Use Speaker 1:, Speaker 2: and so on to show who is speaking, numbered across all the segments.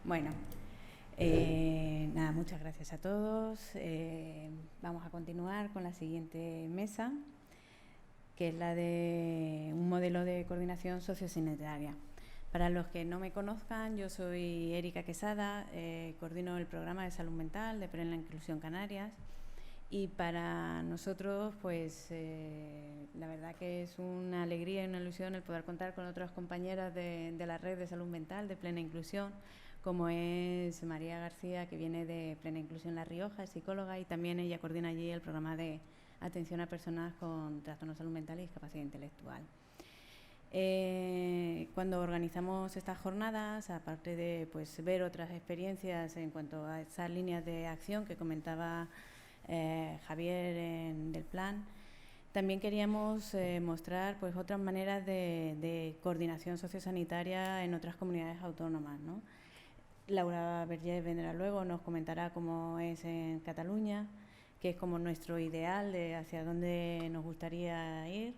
Speaker 1: Bueno, nada, muchas gracias a todos. Vamos a continuar con la siguiente mesa, que es la de un modelo de coordinación sociosanitaria. Para los que no me conozcan, yo soy Erika Quesada, coordino el programa de salud mental de Plena Inclusión Canarias. Y para nosotros, pues la verdad que es una alegría y una ilusión el poder contar con otras compañeras de la red de salud mental de Plena Inclusión, como es María García, que viene de Plena Inclusión La Rioja, es psicóloga, y también ella coordina allí el programa de atención a personas con trastornos de salud mental y discapacidad intelectual. Cuando organizamos estas jornadas, aparte de pues, ver otras experiencias en cuanto a esas líneas de acción que comentaba Javier del plan, también queríamos mostrar pues, otras maneras de coordinación sociosanitaria en otras comunidades autónomas, ¿no? Laura Vergés vendrá luego, nos comentará cómo es en Cataluña, que es como nuestro ideal de hacia dónde nos gustaría ir.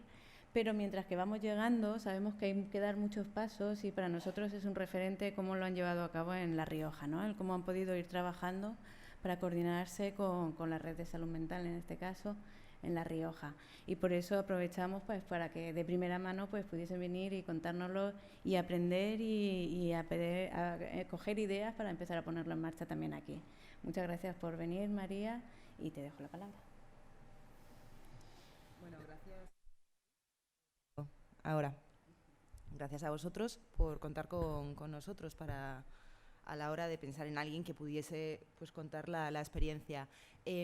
Speaker 1: Pero mientras que vamos llegando, sabemos que hay que dar muchos pasos, y para nosotros es un referente cómo lo han llevado a cabo en La Rioja, ¿no? El cómo han podido ir trabajando para coordinarse con la red de salud mental, en este caso, en La Rioja. Y por eso aprovechamos pues, para que de primera mano pues, pudiesen venir y contárnoslo y aprender y a coger ideas para empezar a ponerlo en marcha también aquí. Muchas gracias por venir, María, y te dejo la palabra.
Speaker 2: Bueno, gracias. Ahora, gracias a vosotros por contar con nosotros para a la hora de pensar en alguien que pudiese pues, contar la experiencia.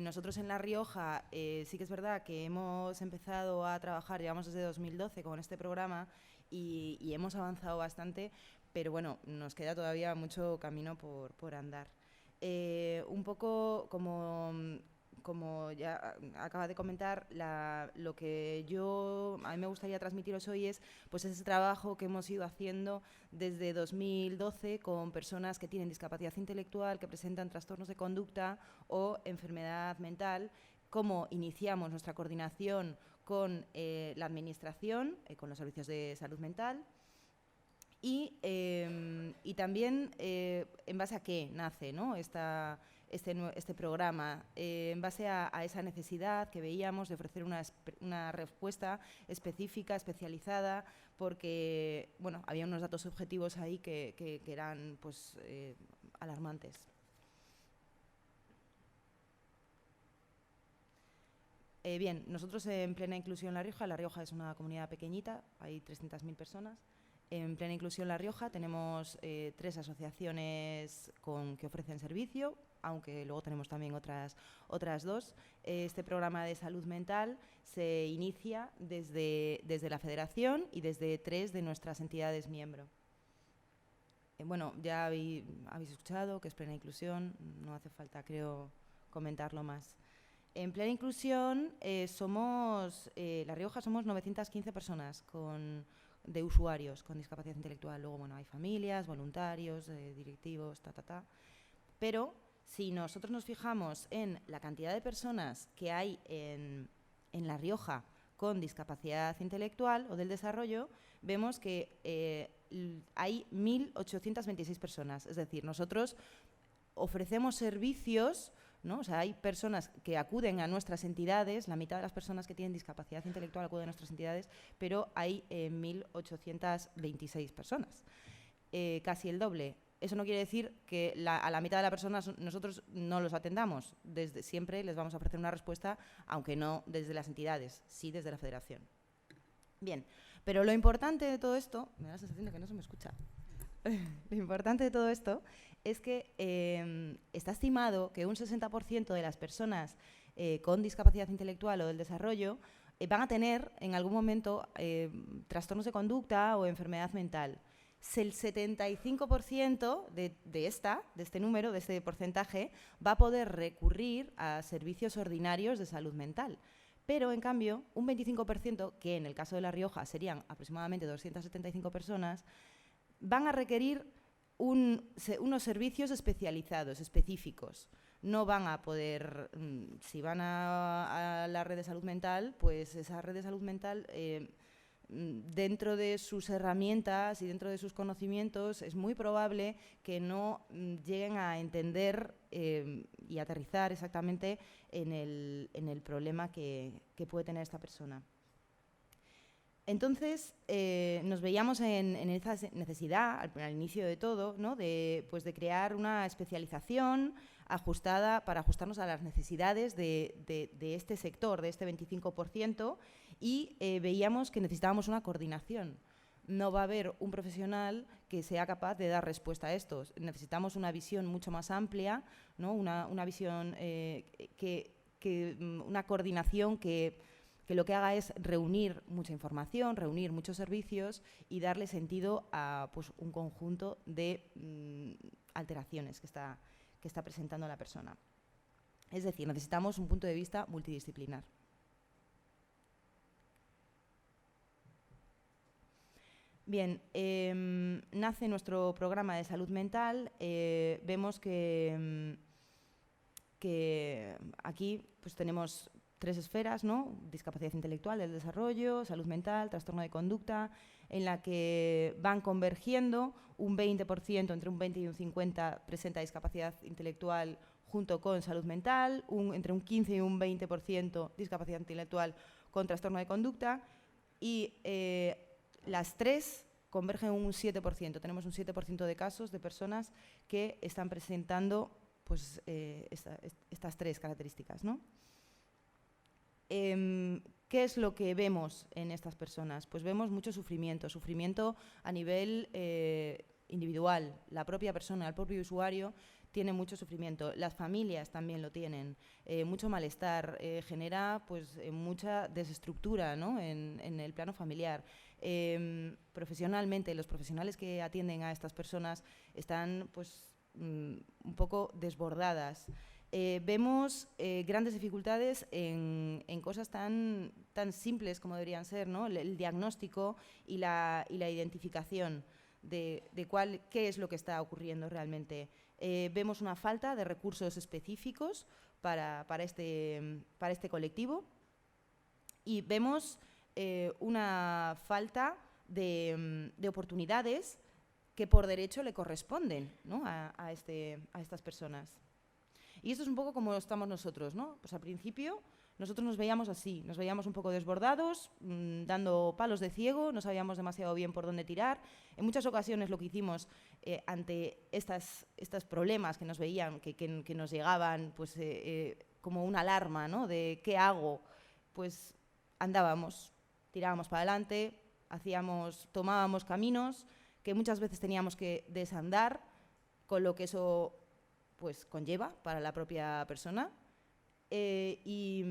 Speaker 2: Nosotros en La Rioja sí que es verdad que hemos empezado a trabajar, llevamos desde 2012 con este programa y hemos avanzado bastante, pero bueno, nos queda todavía mucho camino por andar. Un poco como ya acaba de comentar, lo que a mí me gustaría transmitiros hoy es pues ese trabajo que hemos ido haciendo desde 2012 con personas que tienen discapacidad intelectual, que presentan trastornos de conducta o enfermedad mental, cómo iniciamos nuestra coordinación con la administración, con los servicios de salud mental, y también en base a qué nace, ¿no? este programa, en base a esa necesidad que veíamos de ofrecer una respuesta específica, especializada, porque bueno, había unos datos objetivos ahí que eran pues, alarmantes. Bien, nosotros en Plena Inclusión La Rioja es una comunidad pequeñita, hay 300.000 personas. En Plena Inclusión La Rioja tenemos 3 asociaciones que ofrecen servicio, aunque luego tenemos también otras 2. Este programa de salud mental se inicia desde la Federación y desde 3 de nuestras entidades miembro. Bueno, ya habéis escuchado que es Plena Inclusión, no hace falta, creo, comentarlo más. En Plena Inclusión La Rioja somos 915 personas de usuarios con discapacidad intelectual. Luego, bueno, hay familias, voluntarios, directivos, Pero si nosotros nos fijamos en la cantidad de personas que hay en La Rioja con discapacidad intelectual o del desarrollo, vemos que hay 1.826 personas. Es decir, nosotros ofrecemos servicios, ¿no? O sea, hay personas que acuden a nuestras entidades, la mitad de las personas que tienen discapacidad intelectual acuden a nuestras entidades, pero hay 1.826 personas, casi el doble. Eso no quiere decir que a la mitad de las personas nosotros no los atendamos. Siempre les vamos a ofrecer una respuesta, aunque no desde las entidades, sí desde la Federación. Bien, pero lo importante de todo esto, me da la sensación de que no se me escucha. Lo importante de todo esto es que está estimado que un 60% de las personas con discapacidad intelectual o del desarrollo van a tener en algún momento trastornos de conducta o enfermedad mental. El 75% de este número, de este porcentaje, va a poder recurrir a servicios ordinarios de salud mental. Pero, en cambio, un 25%, que en el caso de La Rioja serían aproximadamente 275 personas, van a requerir unos servicios especializados, específicos. No van a poder, si van a la red de salud mental, pues esa red de salud mental dentro de sus herramientas y dentro de sus conocimientos es muy probable que no lleguen a entender y aterrizar exactamente en el problema que puede tener esta persona. Entonces, nos veíamos en esa necesidad, al inicio de todo, ¿no? de crear una especialización ajustada para ajustarnos a las necesidades de este sector, de este 25%, y veíamos que necesitábamos una coordinación. No va a haber un profesional que sea capaz de dar respuesta a esto. Necesitamos una visión mucho más amplia, ¿no? una visión, una coordinación que lo que haga es reunir mucha información, reunir muchos servicios y darle sentido a un conjunto de alteraciones que está presentando la persona. Es decir, necesitamos un punto de vista multidisciplinar. Bien, nace nuestro programa de salud mental. Vemos que aquí tenemos 3 esferas, ¿no? Discapacidad intelectual, del desarrollo, salud mental, trastorno de conducta, en la que van convergiendo un 20%, entre un 20 y un 50 presenta discapacidad intelectual junto con salud mental, entre un 15 y un 20% discapacidad intelectual con trastorno de conducta, y las 3 convergen un 7%. Tenemos un 7% de casos de personas que están presentando estas 3 características, ¿no? ¿Qué es lo que vemos en estas personas? Pues vemos mucho sufrimiento a nivel individual. La propia persona, el propio usuario tiene mucho sufrimiento. Las familias también lo tienen. Mucho malestar, genera mucha desestructura, ¿no? en el plano familiar. Profesionalmente, los profesionales que atienden a estas personas están un poco desbordadas. Vemos grandes dificultades en cosas tan simples como deberían ser, ¿no? El diagnóstico y la identificación de qué es lo que está ocurriendo realmente. Vemos una falta de recursos específicos para este colectivo, y vemos una falta de oportunidades que por derecho le corresponden, ¿no? a estas personas. Y esto es un poco como estamos nosotros, ¿no? Pues al principio nosotros nos veíamos así, nos veíamos un poco desbordados, dando palos de ciego, no sabíamos demasiado bien por dónde tirar. En muchas ocasiones lo que hicimos ante estos problemas que nos veían, que nos llegaban como una alarma, ¿no? De ¿qué hago? Pues andábamos, tirábamos para adelante, tomábamos caminos que muchas veces teníamos que desandar, con lo que eso conlleva para la propia persona, y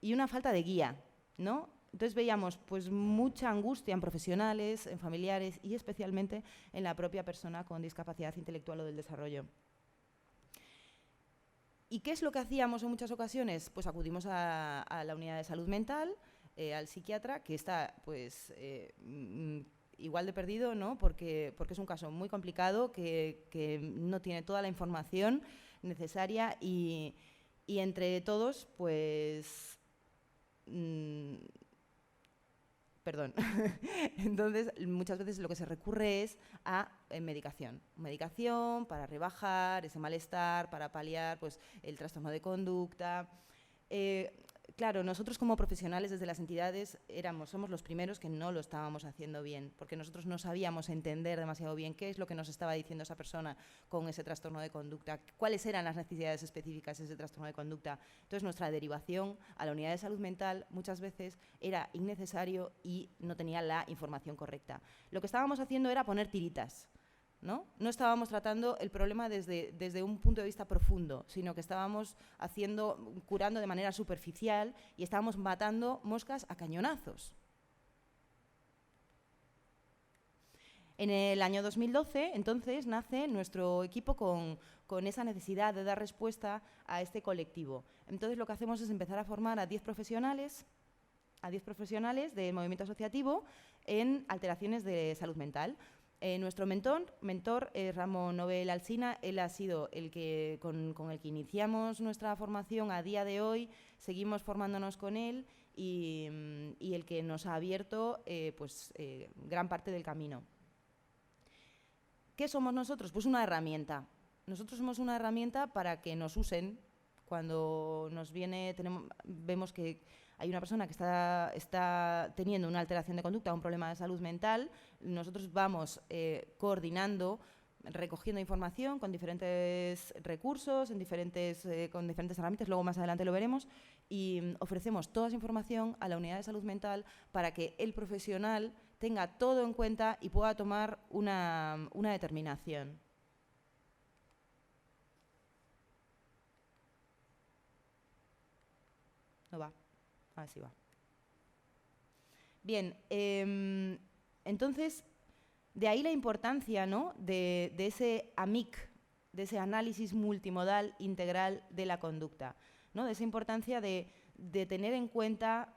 Speaker 2: una falta de guía, ¿no? Entonces veíamos mucha angustia en profesionales, en familiares y especialmente en la propia persona con discapacidad intelectual o del desarrollo. ¿Y qué es lo que hacíamos en muchas ocasiones? Pues acudimos a la unidad de salud mental, al psiquiatra, que está igual de perdido, ¿no? Porque es un caso muy complicado, que no tiene toda la información necesaria, y entre todos, perdón. Entonces, muchas veces lo que se recurre es a medicación. Medicación para rebajar ese malestar, para paliar el trastorno de conducta. Claro, nosotros como profesionales desde las entidades somos los primeros que no lo estábamos haciendo bien, porque nosotros no sabíamos entender demasiado bien qué es lo que nos estaba diciendo esa persona con ese trastorno de conducta, cuáles eran las necesidades específicas de ese trastorno de conducta. Entonces, nuestra derivación a la unidad de salud mental muchas veces era innecesario y no tenía la información correcta. Lo que estábamos haciendo era poner tiritas, ¿no? No estábamos tratando el problema desde un punto de vista profundo, sino que estábamos curando de manera superficial y estábamos matando moscas a cañonazos. En el año 2012, entonces, nace nuestro equipo con esa necesidad de dar respuesta a este colectivo. Entonces, lo que hacemos es empezar a formar a 10 profesionales del movimiento asociativo en alteraciones de salud mental. Nuestro mentor es Ramón Nobel Alsina. Él ha sido con el que iniciamos nuestra formación a día de hoy. Seguimos formándonos con él y el que nos ha abierto gran parte del camino. ¿Qué somos nosotros? Pues una herramienta. Nosotros somos una herramienta para que nos usen. Cuando nos viene, vemos que hay una persona que está teniendo una alteración de conducta, un problema de salud mental, nosotros vamos coordinando, recogiendo información con diferentes recursos, con diferentes herramientas, luego más adelante lo veremos, y ofrecemos toda esa información a la unidad de salud mental para que el profesional tenga todo en cuenta y pueda tomar una determinación. No va. Ah, sí va. Bien, entonces, de ahí la importancia, ¿no?, de ese AMIC, de ese análisis multimodal integral de la conducta, ¿no?, de esa importancia de tener en cuenta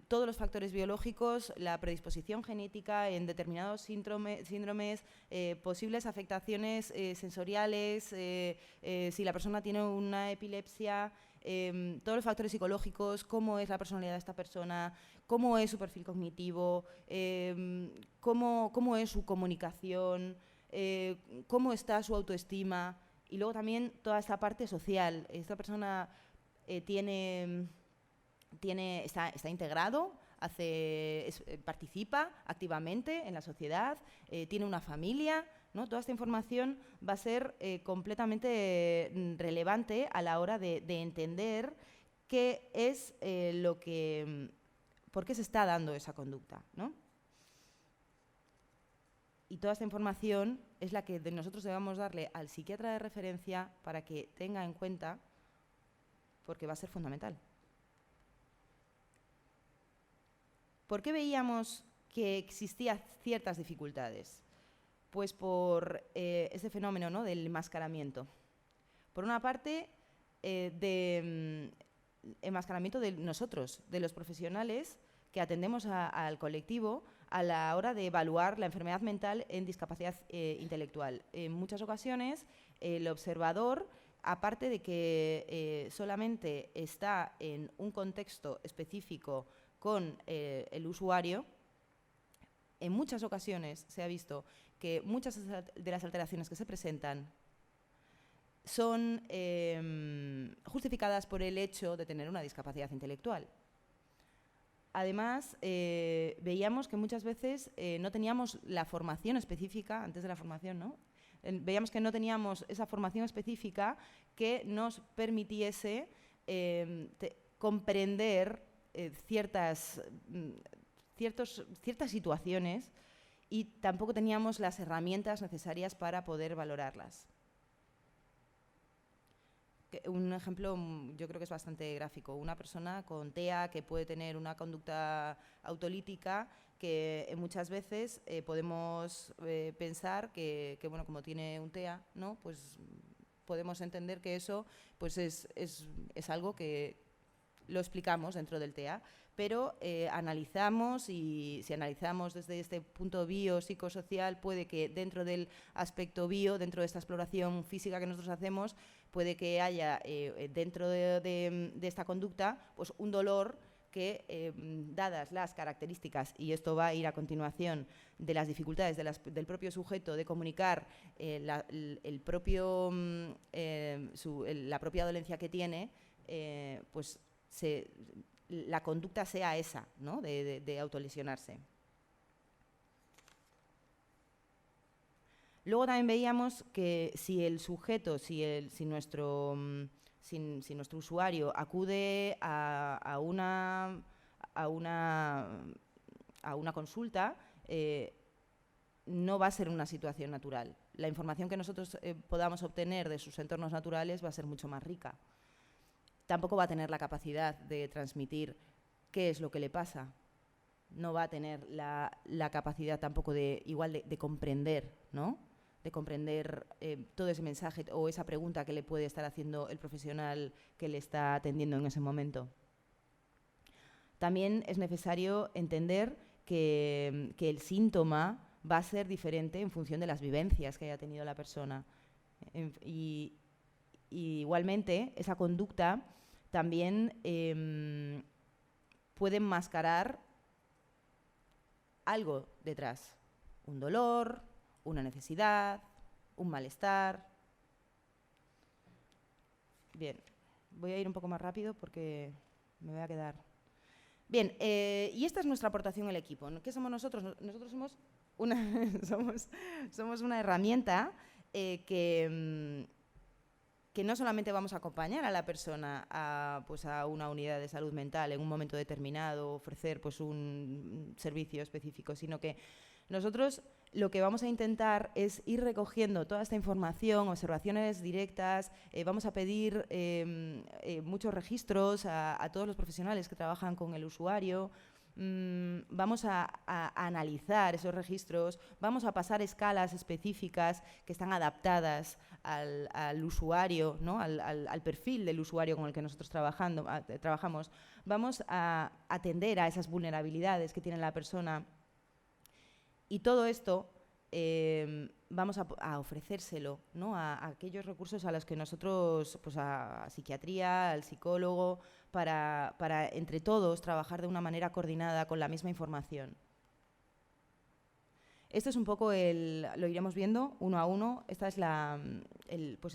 Speaker 2: todos los factores biológicos, la predisposición genética en determinados síndromes, posibles afectaciones sensoriales, si la persona tiene una epilepsia, todos los factores psicológicos, cómo es la personalidad de esta persona, cómo es su perfil cognitivo, cómo es su comunicación, cómo está su autoestima, y luego también toda esta parte social. Esta persona está integrado, participa activamente en la sociedad, tiene una familia, ¿no? Toda esta información va a ser completamente relevante a la hora de entender qué es por qué se está dando esa conducta, ¿no? Y toda esta información es la que nosotros debemos darle al psiquiatra de referencia para que tenga en cuenta, porque va a ser fundamental. ¿Por qué veíamos que existían ciertas dificultades? Pues por ese fenómeno, ¿no?, del enmascaramiento. Por una parte, enmascaramiento de nosotros, de los profesionales que atendemos al colectivo a la hora de evaluar la enfermedad mental en discapacidad intelectual. En muchas ocasiones, el observador, aparte de que solamente está en un contexto específico con el usuario, en muchas ocasiones se ha visto que muchas de las alteraciones que se presentan son justificadas por el hecho de tener una discapacidad intelectual. Además, veíamos que muchas veces no teníamos la formación específica, antes de la formación, ¿no? Veíamos que no teníamos esa formación específica que nos permitiese comprender ciertas situaciones, y tampoco teníamos las herramientas necesarias para poder valorarlas. Un ejemplo, yo creo que es bastante gráfico. Una persona con TEA que puede tener una conducta autolítica, que muchas veces podemos pensar que, bueno, como tiene un TEA, ¿no?, pues podemos entender que eso pues es algo que lo explicamos dentro del TEA, pero analizamos, y si analizamos desde este punto biopsicosocial, puede que dentro del aspecto bio, dentro de esta exploración física que nosotros hacemos, puede que haya dentro de esta conducta pues un dolor que, dadas las características, y esto va a ir a continuación, de las dificultades del propio sujeto de comunicar la propia dolencia que tiene, pues la conducta sea esa, ¿no?, de autolesionarse. Luego también veíamos que si el sujeto, si nuestro usuario acude a una consulta, no va a ser una situación natural. La información que nosotros podamos obtener de sus entornos naturales va a ser mucho más rica. Tampoco va a tener la capacidad de transmitir qué es lo que le pasa. No va a tener la capacidad tampoco de comprender, ¿no?, de comprender todo ese mensaje o esa pregunta que le puede estar haciendo el profesional que le está atendiendo en ese momento. También es necesario entender que el síntoma va a ser diferente en función de las vivencias que haya tenido la persona. Y igualmente, esa conducta también pueden mascarar algo detrás. Un dolor, una necesidad, un malestar. Bien, voy a ir un poco más rápido porque me voy a quedar. Bien, y esta es nuestra aportación al equipo. ¿Qué somos nosotros? Nosotros somos somos una herramienta que no solamente vamos a acompañar a la persona a una unidad de salud mental en un momento determinado, ofrecer pues, un servicio específico, sino que nosotros lo que vamos a intentar es ir recogiendo toda esta información, observaciones directas, vamos a pedir muchos registros a todos los profesionales que trabajan con el usuario, vamos a analizar esos registros, vamos a pasar escalas específicas que están adaptadas al usuario, ¿no? al perfil del usuario con el que nosotros trabajamos. Vamos a atender a esas vulnerabilidades que tiene la persona. Y todo esto vamos a ofrecérselo, ¿no? a aquellos recursos a los que nosotros, pues a psiquiatría, al psicólogo, para entre todos trabajar de una manera coordinada con la misma información. Esto es un poco lo iremos viendo uno a uno. Este es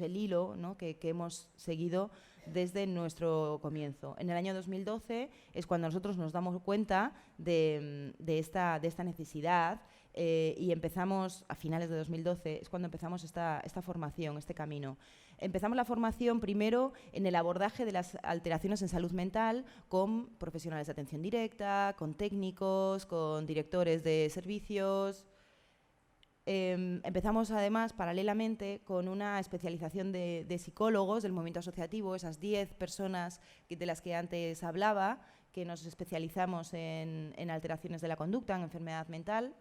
Speaker 2: el hilo, ¿no? que hemos seguido desde nuestro comienzo. En el año 2012 es cuando nosotros nos damos cuenta de esta necesidad y empezamos, a finales de 2012, es cuando empezamos esta formación, este camino. Empezamos la formación primero en el abordaje de las alteraciones en salud mental con profesionales de atención directa, con técnicos, con directores de servicios. Empezamos además paralelamente con una especialización de psicólogos del movimiento asociativo, esas 10 personas de las que antes hablaba, que nos especializamos en alteraciones de la conducta, en enfermedad mental.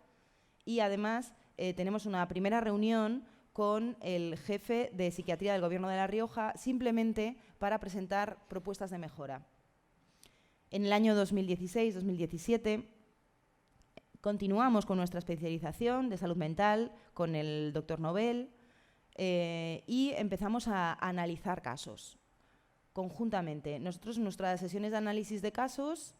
Speaker 2: Y además tenemos una primera reunión con el jefe de psiquiatría del Gobierno de La Rioja, simplemente para presentar propuestas de mejora. En el año 2016-2017 continuamos con nuestra especialización de salud mental con el Dr. Nobel y empezamos a analizar casos conjuntamente. Nosotros en nuestras sesiones de análisis de casos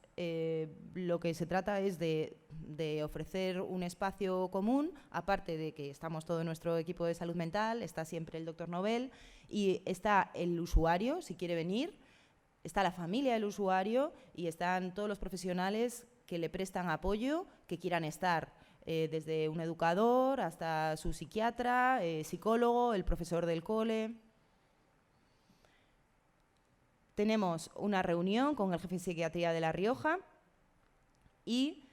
Speaker 2: lo que se trata es de ofrecer un espacio común, aparte de que estamos todo nuestro equipo de salud mental, está siempre el Dr. Nobel y está el usuario, si quiere venir, está la familia del usuario y están todos los profesionales que le prestan apoyo, que quieran estar, desde un educador hasta su psiquiatra, psicólogo, el profesor del cole. Tenemos una reunión con el jefe de psiquiatría de La Rioja y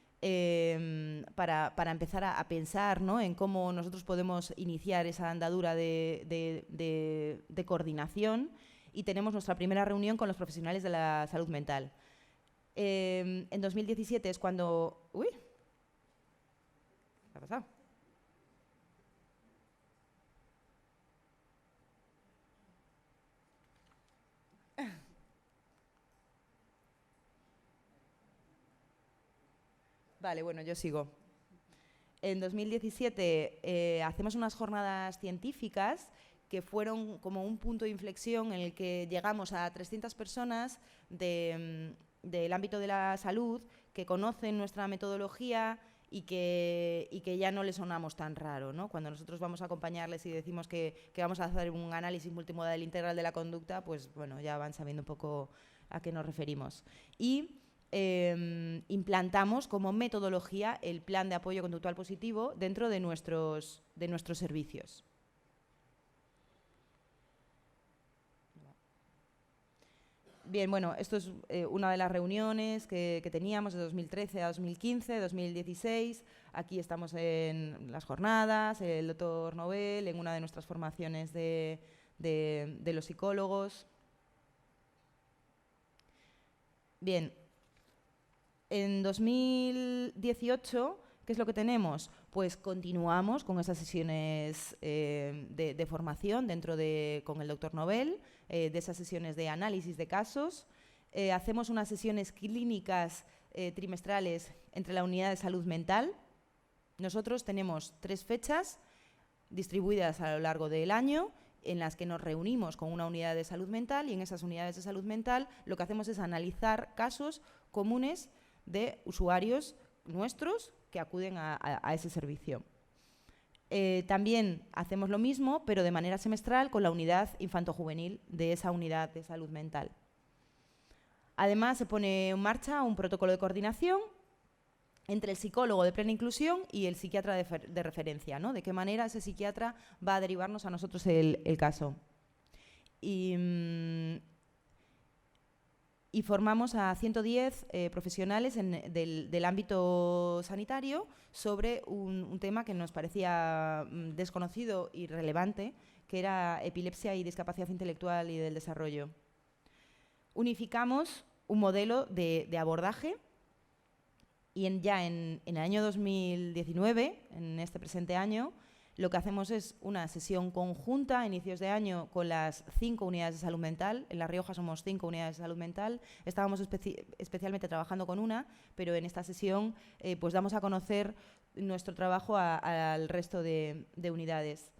Speaker 2: para empezar a pensar, ¿no?, en cómo nosotros podemos iniciar esa andadura de coordinación, y tenemos nuestra primera reunión con los profesionales de la salud mental. En 2017 es cuando... ¡Uy! ¿Qué ha pasado? Vale, bueno, yo sigo. En 2017 hacemos unas jornadas científicas que fueron como un punto de inflexión en el que llegamos a 300 personas del ámbito de la salud que conocen nuestra metodología y que ya no les sonamos tan raro, ¿no? Cuando nosotros vamos a acompañarles y decimos que vamos a hacer un análisis multimodal integral de la conducta, pues bueno, ya van sabiendo un poco a qué nos referimos. Y implantamos como metodología el plan de apoyo conductual positivo dentro de nuestros servicios. Bien, bueno, esto es una de las reuniones que teníamos de 2013 a 2015, 2016. Aquí estamos en las jornadas, el Dr. Nobel, en una de nuestras formaciones de los psicólogos. Bien, en 2018, ¿qué es lo que tenemos? Pues continuamos con esas sesiones de formación con el Dr. Nobel, de esas sesiones de análisis de casos. Hacemos unas sesiones clínicas trimestrales entre la unidad de salud mental. Nosotros tenemos 3 fechas distribuidas a lo largo del año en las que nos reunimos con una unidad de salud mental, y en esas unidades de salud mental lo que hacemos es analizar casos comunes de usuarios nuestros que acuden a ese servicio. También hacemos lo mismo, pero de manera semestral, con la unidad infantojuvenil de esa unidad de salud mental. Además, se pone en marcha un protocolo de coordinación entre el psicólogo de plena inclusión y el psiquiatra de referencia, ¿no? De qué manera ese psiquiatra va a derivarnos a nosotros el caso. Y formamos a 110 profesionales del ámbito sanitario sobre un tema que nos parecía desconocido y relevante, que era epilepsia y discapacidad intelectual y del desarrollo. Unificamos un modelo de abordaje y ya en el año 2019, en este presente año, lo que hacemos es una sesión conjunta a inicios de año con las 5 unidades de salud mental. En La Rioja somos 5 unidades de salud mental. Estábamos especialmente trabajando con una, pero en esta sesión pues damos a conocer nuestro trabajo al resto de unidades.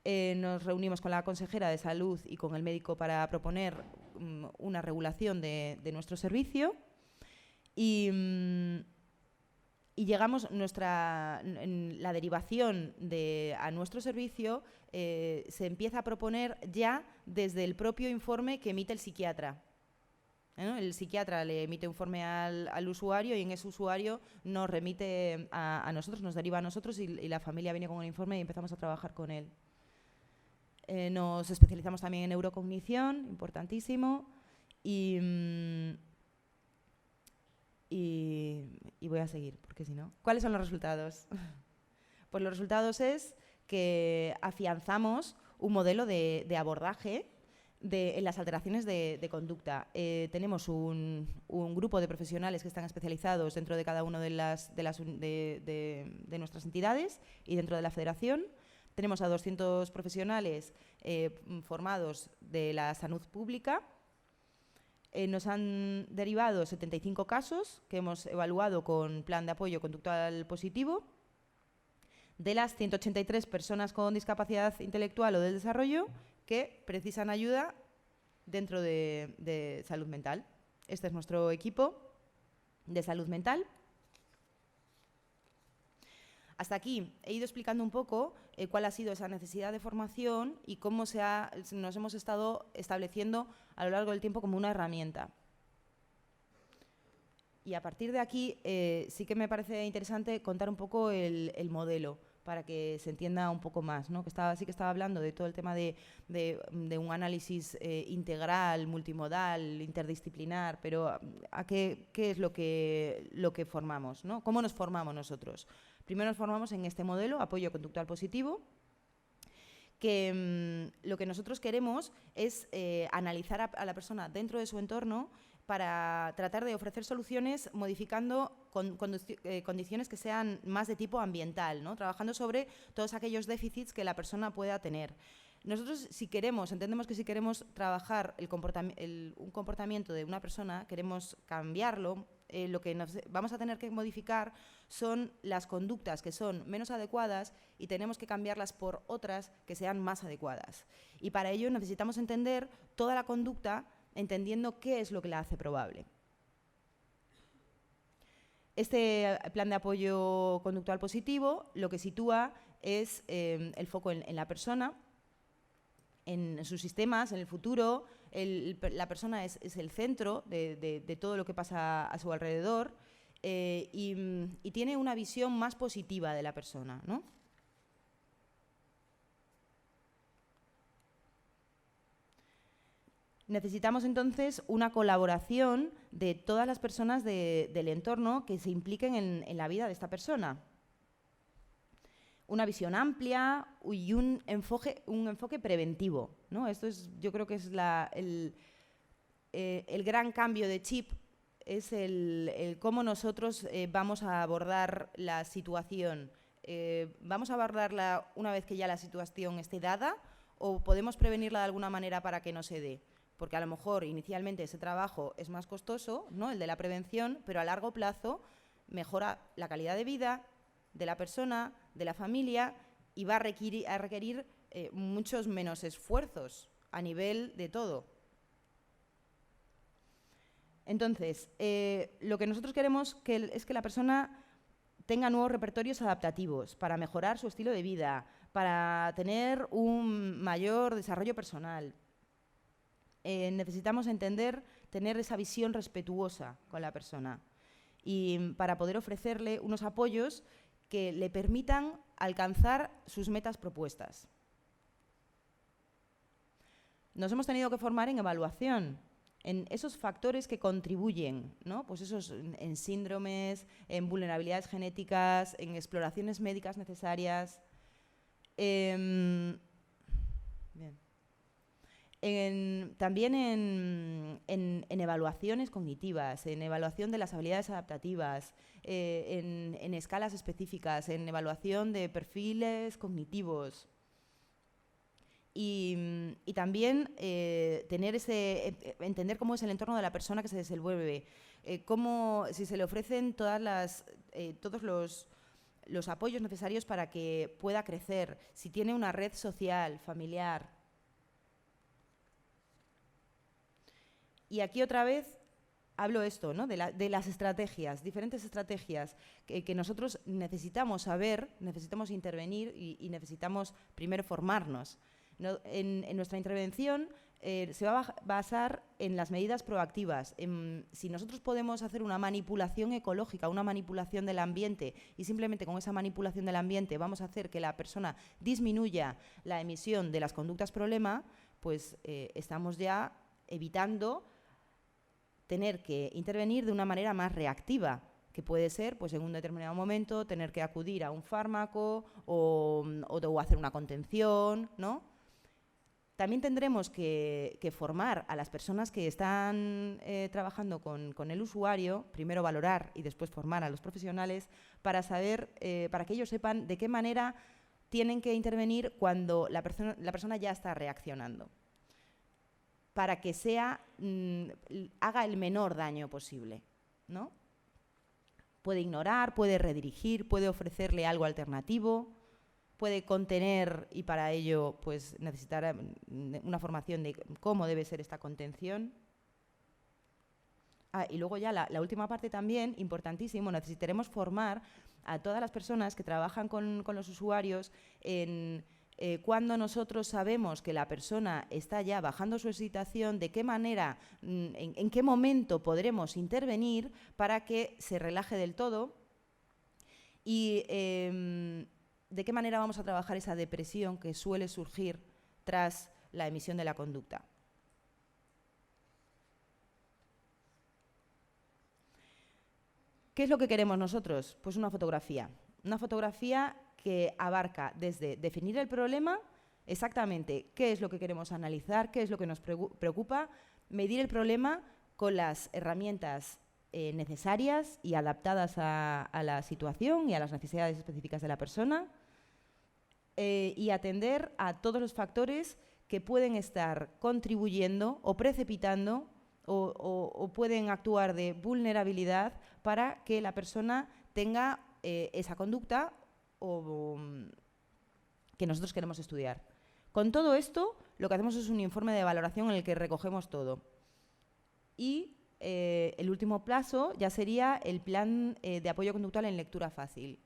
Speaker 2: Nos reunimos con la consejera de salud y con el médico para proponer una regulación de nuestro servicio y llegamos, la derivación a nuestro servicio se empieza a proponer ya desde el propio informe que emite el psiquiatra. ¿No? El psiquiatra le emite un informe al usuario y en ese usuario nos remite a nosotros, nos deriva a nosotros y la familia viene con el informe y empezamos a trabajar con él. Nos especializamos también en neurocognición, importantísimo, y voy a seguir, porque si no... ¿Cuáles son los resultados? Pues los resultados es que afianzamos un modelo de abordaje en las alteraciones de conducta. Tenemos un grupo de profesionales que están especializados dentro de cada una de nuestras entidades y dentro de la federación. Tenemos a 200 profesionales formados de la salud pública. Nos han derivado 75 casos que hemos evaluado con plan de apoyo conductual positivo. De las 183 personas con discapacidad intelectual o del desarrollo que precisan ayuda dentro de salud mental. Este es nuestro equipo de salud mental. Hasta aquí he ido explicando un poco cuál ha sido esa necesidad de formación y cómo nos hemos estado estableciendo a lo largo del tiempo como una herramienta. Y a partir de aquí sí que me parece interesante contar un poco el modelo para que se entienda un poco más, ¿no? Sí que estaba hablando de todo el tema de un análisis integral, multimodal, interdisciplinar, pero ¿a qué es lo que formamos, ¿no? ¿Cómo nos formamos nosotros? Primero nos formamos en este modelo, apoyo conductual positivo, que lo que nosotros queremos es analizar a la persona dentro de su entorno para tratar de ofrecer soluciones modificando condiciones que sean más de tipo ambiental, ¿no? Trabajando sobre todos aquellos déficits que la persona pueda tener. Nosotros, entendemos que si queremos trabajar un comportamiento de una persona, queremos cambiarlo, lo que vamos a tener que modificar son las conductas que son menos adecuadas y tenemos que cambiarlas por otras que sean más adecuadas. Y para ello necesitamos entender toda la conducta, entendiendo qué es lo que la hace probable. Este plan de apoyo conductual positivo lo que sitúa es el foco en la persona, en sus sistemas, en el futuro. La persona es el centro de todo lo que pasa a su alrededor y tiene una visión más positiva de la persona, ¿no? Necesitamos entonces una colaboración de todas las personas del entorno que se impliquen en la vida de esta persona. Una visión amplia y un enfoque preventivo, ¿no? Esto yo creo que es el gran cambio de chip, es el cómo nosotros vamos a abordar la situación. ¿Vamos a abordarla una vez que ya la situación esté dada o podemos prevenirla de alguna manera para que no se dé? Porque a lo mejor inicialmente ese trabajo es más costoso, ¿no? El de la prevención, pero a largo plazo mejora la calidad de vida de la persona, de la familia y va a requerir muchos menos esfuerzos a nivel de todo. Entonces, lo que nosotros queremos es que la persona tenga nuevos repertorios adaptativos para mejorar su estilo de vida, para tener un mayor desarrollo personal. Necesitamos tener esa visión respetuosa con la persona y para poder ofrecerle unos apoyos que le permitan alcanzar sus metas propuestas. Nos hemos tenido que formar en evaluación, en esos factores que contribuyen, ¿no? Pues esos en síndromes, en vulnerabilidades genéticas, en exploraciones médicas necesarias. Bien. También en evaluaciones cognitivas, en evaluación de las habilidades adaptativas, en escalas específicas, en evaluación de perfiles cognitivos. Y también entender cómo es el entorno de la persona que se desenvuelve, si se le ofrecen todos los apoyos necesarios para que pueda crecer, si tiene una red social, familiar. Y aquí otra vez hablo esto, ¿no? de las estrategias, diferentes estrategias que nosotros necesitamos saber, necesitamos intervenir y necesitamos primero formarnos. ¿No? En nuestra intervención se va a basar en las medidas proactivas. Si nosotros podemos hacer una manipulación ecológica, una manipulación del ambiente, y simplemente con esa manipulación del ambiente vamos a hacer que la persona disminuya la emisión de las conductas problema, pues estamos ya evitando tener que intervenir de una manera más reactiva, que puede ser, pues en un determinado momento, tener que acudir a un fármaco o hacer una contención, ¿no? También tendremos que formar a las personas que están trabajando con el usuario, primero valorar y después formar a los profesionales para que ellos sepan de qué manera tienen que intervenir cuando la persona ya está reaccionando, para que haga el menor daño posible, ¿no? Puede ignorar, puede redirigir, puede ofrecerle algo alternativo, puede contener y para ello pues necesitar una formación de cómo debe ser esta contención. Y luego ya la última parte también, importantísimo, necesitaremos formar a todas las personas que trabajan con los usuarios en cuando nosotros sabemos que la persona está ya bajando su excitación, de qué manera, en qué momento podremos intervenir para que se relaje del todo y de qué manera vamos a trabajar esa depresión que suele surgir tras la emisión de la conducta. ¿Qué es lo que queremos nosotros? Pues una fotografía. Una fotografía que abarca desde definir el problema, exactamente qué es lo que queremos analizar, qué es lo que nos preocupa, medir el problema con las herramientas necesarias y adaptadas a la situación y a las necesidades específicas de la persona, y atender a todos los factores que pueden estar contribuyendo o precipitando o pueden actuar de vulnerabilidad para que la persona tenga esa conducta que nosotros queremos estudiar. Con todo esto, lo que hacemos es un informe de valoración en el que recogemos todo. Y el último paso ya sería el plan de apoyo conductual en lectura fácil,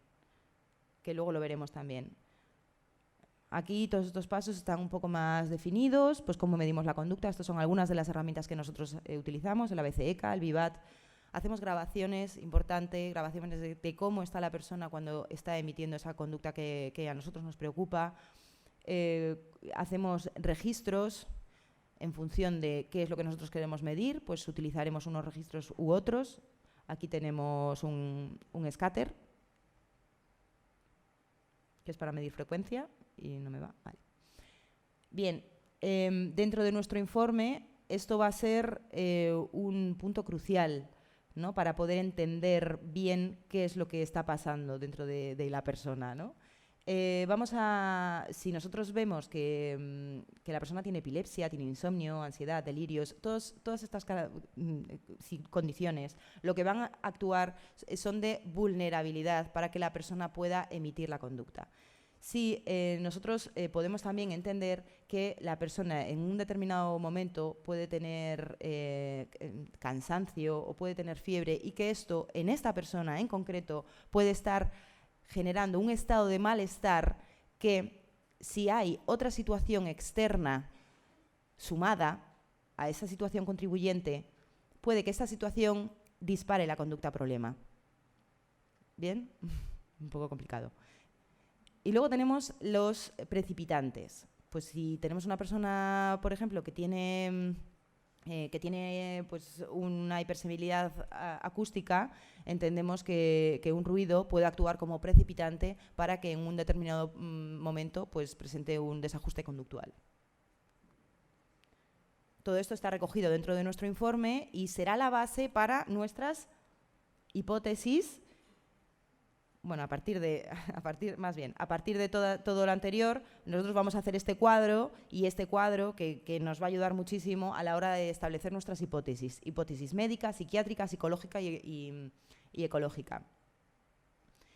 Speaker 2: que luego lo veremos también. Aquí todos estos pasos están un poco más definidos, pues cómo medimos la conducta. Estas son algunas de las herramientas que nosotros utilizamos, el ABC-ECA, el VIVAT. Hacemos grabaciones, importante, grabaciones de cómo está la persona cuando está emitiendo esa conducta que a nosotros nos preocupa. Hacemos registros en función de qué es lo que nosotros queremos medir, pues utilizaremos unos registros u otros. Aquí tenemos un scatter, que es para medir frecuencia. Y no me va, vale. Bien, dentro de nuestro informe esto va a ser un punto crucial, ¿no? Para poder entender bien qué es lo que está pasando dentro de la persona, ¿no? Si nosotros vemos que la persona tiene epilepsia, tiene insomnio, ansiedad, delirios, todas estas condiciones, lo que van a actuar son de vulnerabilidad para que la persona pueda emitir la conducta. Sí, nosotros podemos también entender que la persona en un determinado momento puede tener cansancio o puede tener fiebre y que esto en esta persona en concreto puede estar generando un estado de malestar que si hay otra situación externa sumada a esa situación contribuyente, puede que esta situación dispare la conducta problema. ¿Bien? Un poco complicado. Y luego tenemos los precipitantes. Pues si tenemos una persona, por ejemplo, que tiene pues, una hipersensibilidad acústica, entendemos que un ruido puede actuar como precipitante para que en un determinado momento pues, presente un desajuste conductual. Todo esto está recogido dentro de nuestro informe y será la base para nuestras hipótesis. Bueno, a partir de todo lo anterior, nosotros vamos a hacer este cuadro y este cuadro que nos va a ayudar muchísimo a la hora de establecer nuestras hipótesis. Hipótesis médica, psiquiátrica, psicológica y ecológica.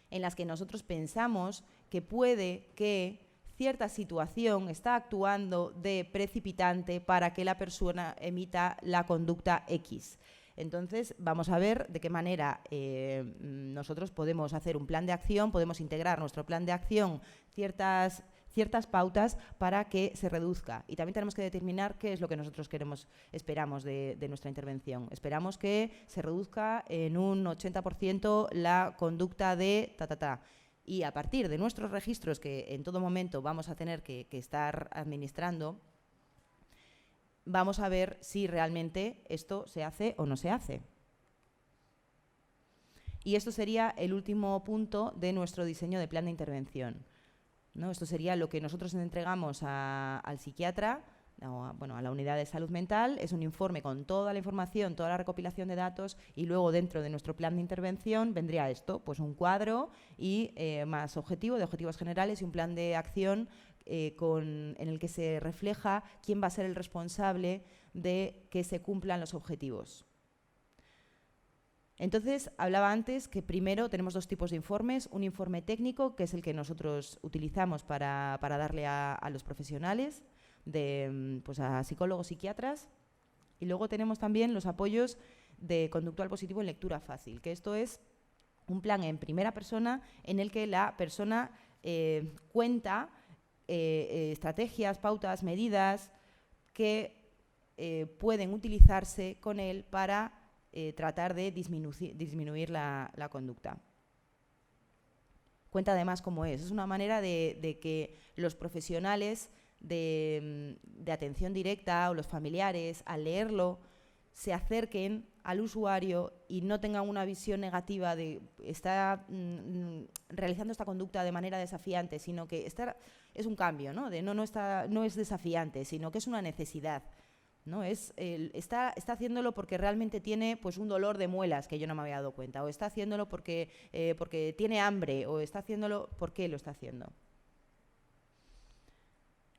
Speaker 2: En las que nosotros pensamos que puede que cierta situación está actuando de precipitante para que la persona emita la conducta X. Entonces, vamos a ver de qué manera nosotros podemos hacer un plan de acción, podemos integrar nuestro plan de acción ciertas pautas para que se reduzca. Y también tenemos que determinar qué es lo que nosotros esperamos de nuestra intervención. Esperamos que se reduzca en un 80% la conducta de Y a partir de nuestros registros, que en todo momento vamos a tener que estar administrando, vamos a ver si realmente esto se hace o no se hace. Y esto sería el último punto de nuestro diseño de plan de intervención, ¿no? Esto sería lo que nosotros entregamos al psiquiatra, a la unidad de salud mental. Es un informe con toda la información, toda la recopilación de datos, y luego dentro de nuestro plan de intervención vendría esto, pues un cuadro y más objetivos generales y un plan de acción en el que se refleja quién va a ser el responsable de que se cumplan los objetivos. Entonces, hablaba antes que primero tenemos dos tipos de informes. Un informe técnico, que es el que nosotros utilizamos para darle a los profesionales, pues a psicólogos, psiquiatras. Y luego tenemos también los apoyos de conductual positivo en lectura fácil, que esto es un plan en primera persona en el que la persona cuenta estrategias, pautas, medidas que pueden utilizarse con él para tratar de disminuir la conducta. Cuenta además cómo es. Es una manera de que los profesionales de atención directa o los familiares, al leerlo, se acerquen al usuario y no tengan una visión negativa de está realizando esta conducta de manera desafiante, sino que es un cambio, ¿no? No es desafiante, sino que es una necesidad, ¿no? Está haciéndolo porque realmente tiene pues, un dolor de muelas que yo no me había dado cuenta, o está haciéndolo porque tiene hambre, o está haciéndolo porque lo está haciendo.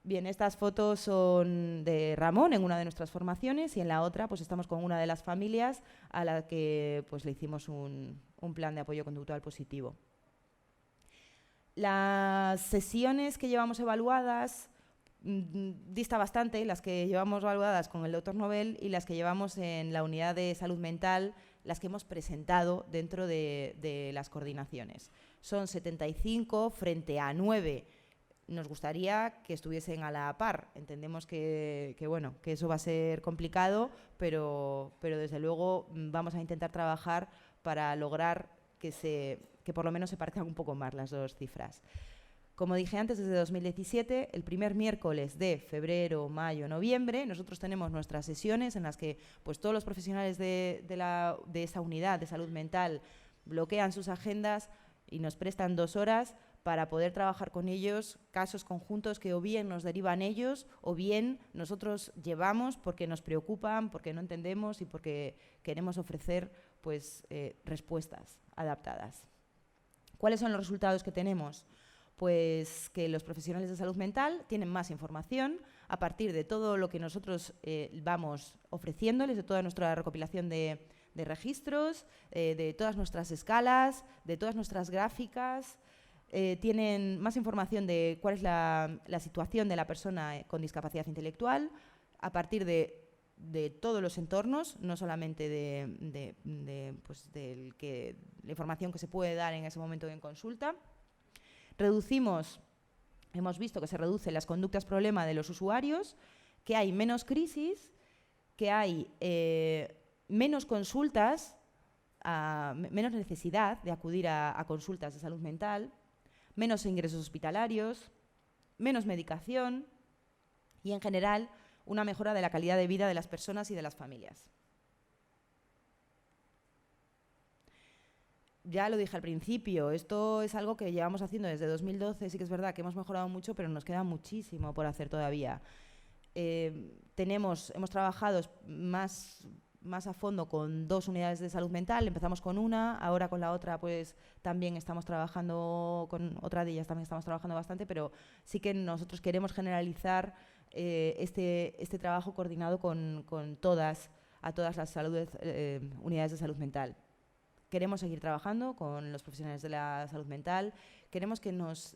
Speaker 2: Bien, estas fotos son de Ramón en una de nuestras formaciones y en la otra pues estamos con una de las familias a la que pues, le hicimos un plan de apoyo conductual positivo. Las sesiones que llevamos evaluadas dista bastante, las que llevamos evaluadas con el Dr. Nobel y las que llevamos en la unidad de salud mental, las que hemos presentado dentro de las coordinaciones. Son 75 frente a 9. Nos gustaría que estuviesen a la par. Entendemos que eso va a ser complicado, pero desde luego vamos a intentar trabajar para lograr que por lo menos se parezcan un poco más las dos cifras. Como dije antes, desde 2017, el primer miércoles de febrero, mayo, noviembre, nosotros tenemos nuestras sesiones en las que pues, todos los profesionales de esta unidad de salud mental bloquean sus agendas y nos prestan 2 horas para poder trabajar con ellos casos conjuntos que o bien nos derivan ellos o bien nosotros llevamos porque nos preocupan, porque no entendemos y porque queremos ofrecer pues, respuestas adaptadas. ¿Cuáles son los resultados que tenemos? Pues que los profesionales de salud mental tienen más información a partir de todo lo que nosotros vamos ofreciéndoles, de toda nuestra recopilación de registros, de todas nuestras escalas, de todas nuestras gráficas, tienen más información de cuál es la situación de la persona con discapacidad intelectual a partir de todos los entornos, no solamente de la información que se puede dar en ese momento en consulta. Hemos visto que se reducen las conductas problema de los usuarios, que hay menos crisis, que hay menos consultas, menos necesidad de acudir a consultas de salud mental, menos ingresos hospitalarios, menos medicación y, en general, una mejora de la calidad de vida de las personas y de las familias. Ya lo dije al principio, esto es algo que llevamos haciendo desde 2012, sí que es verdad que hemos mejorado mucho, pero nos queda muchísimo por hacer todavía. Hemos trabajado más a fondo con 2 unidades de salud mental, empezamos con una, ahora con la otra pues también estamos trabajando, con otra de ellas también estamos trabajando bastante, pero sí que nosotros queremos generalizar este trabajo coordinado con todas las unidades de salud mental. Queremos seguir trabajando con los profesionales de la salud mental, queremos que nos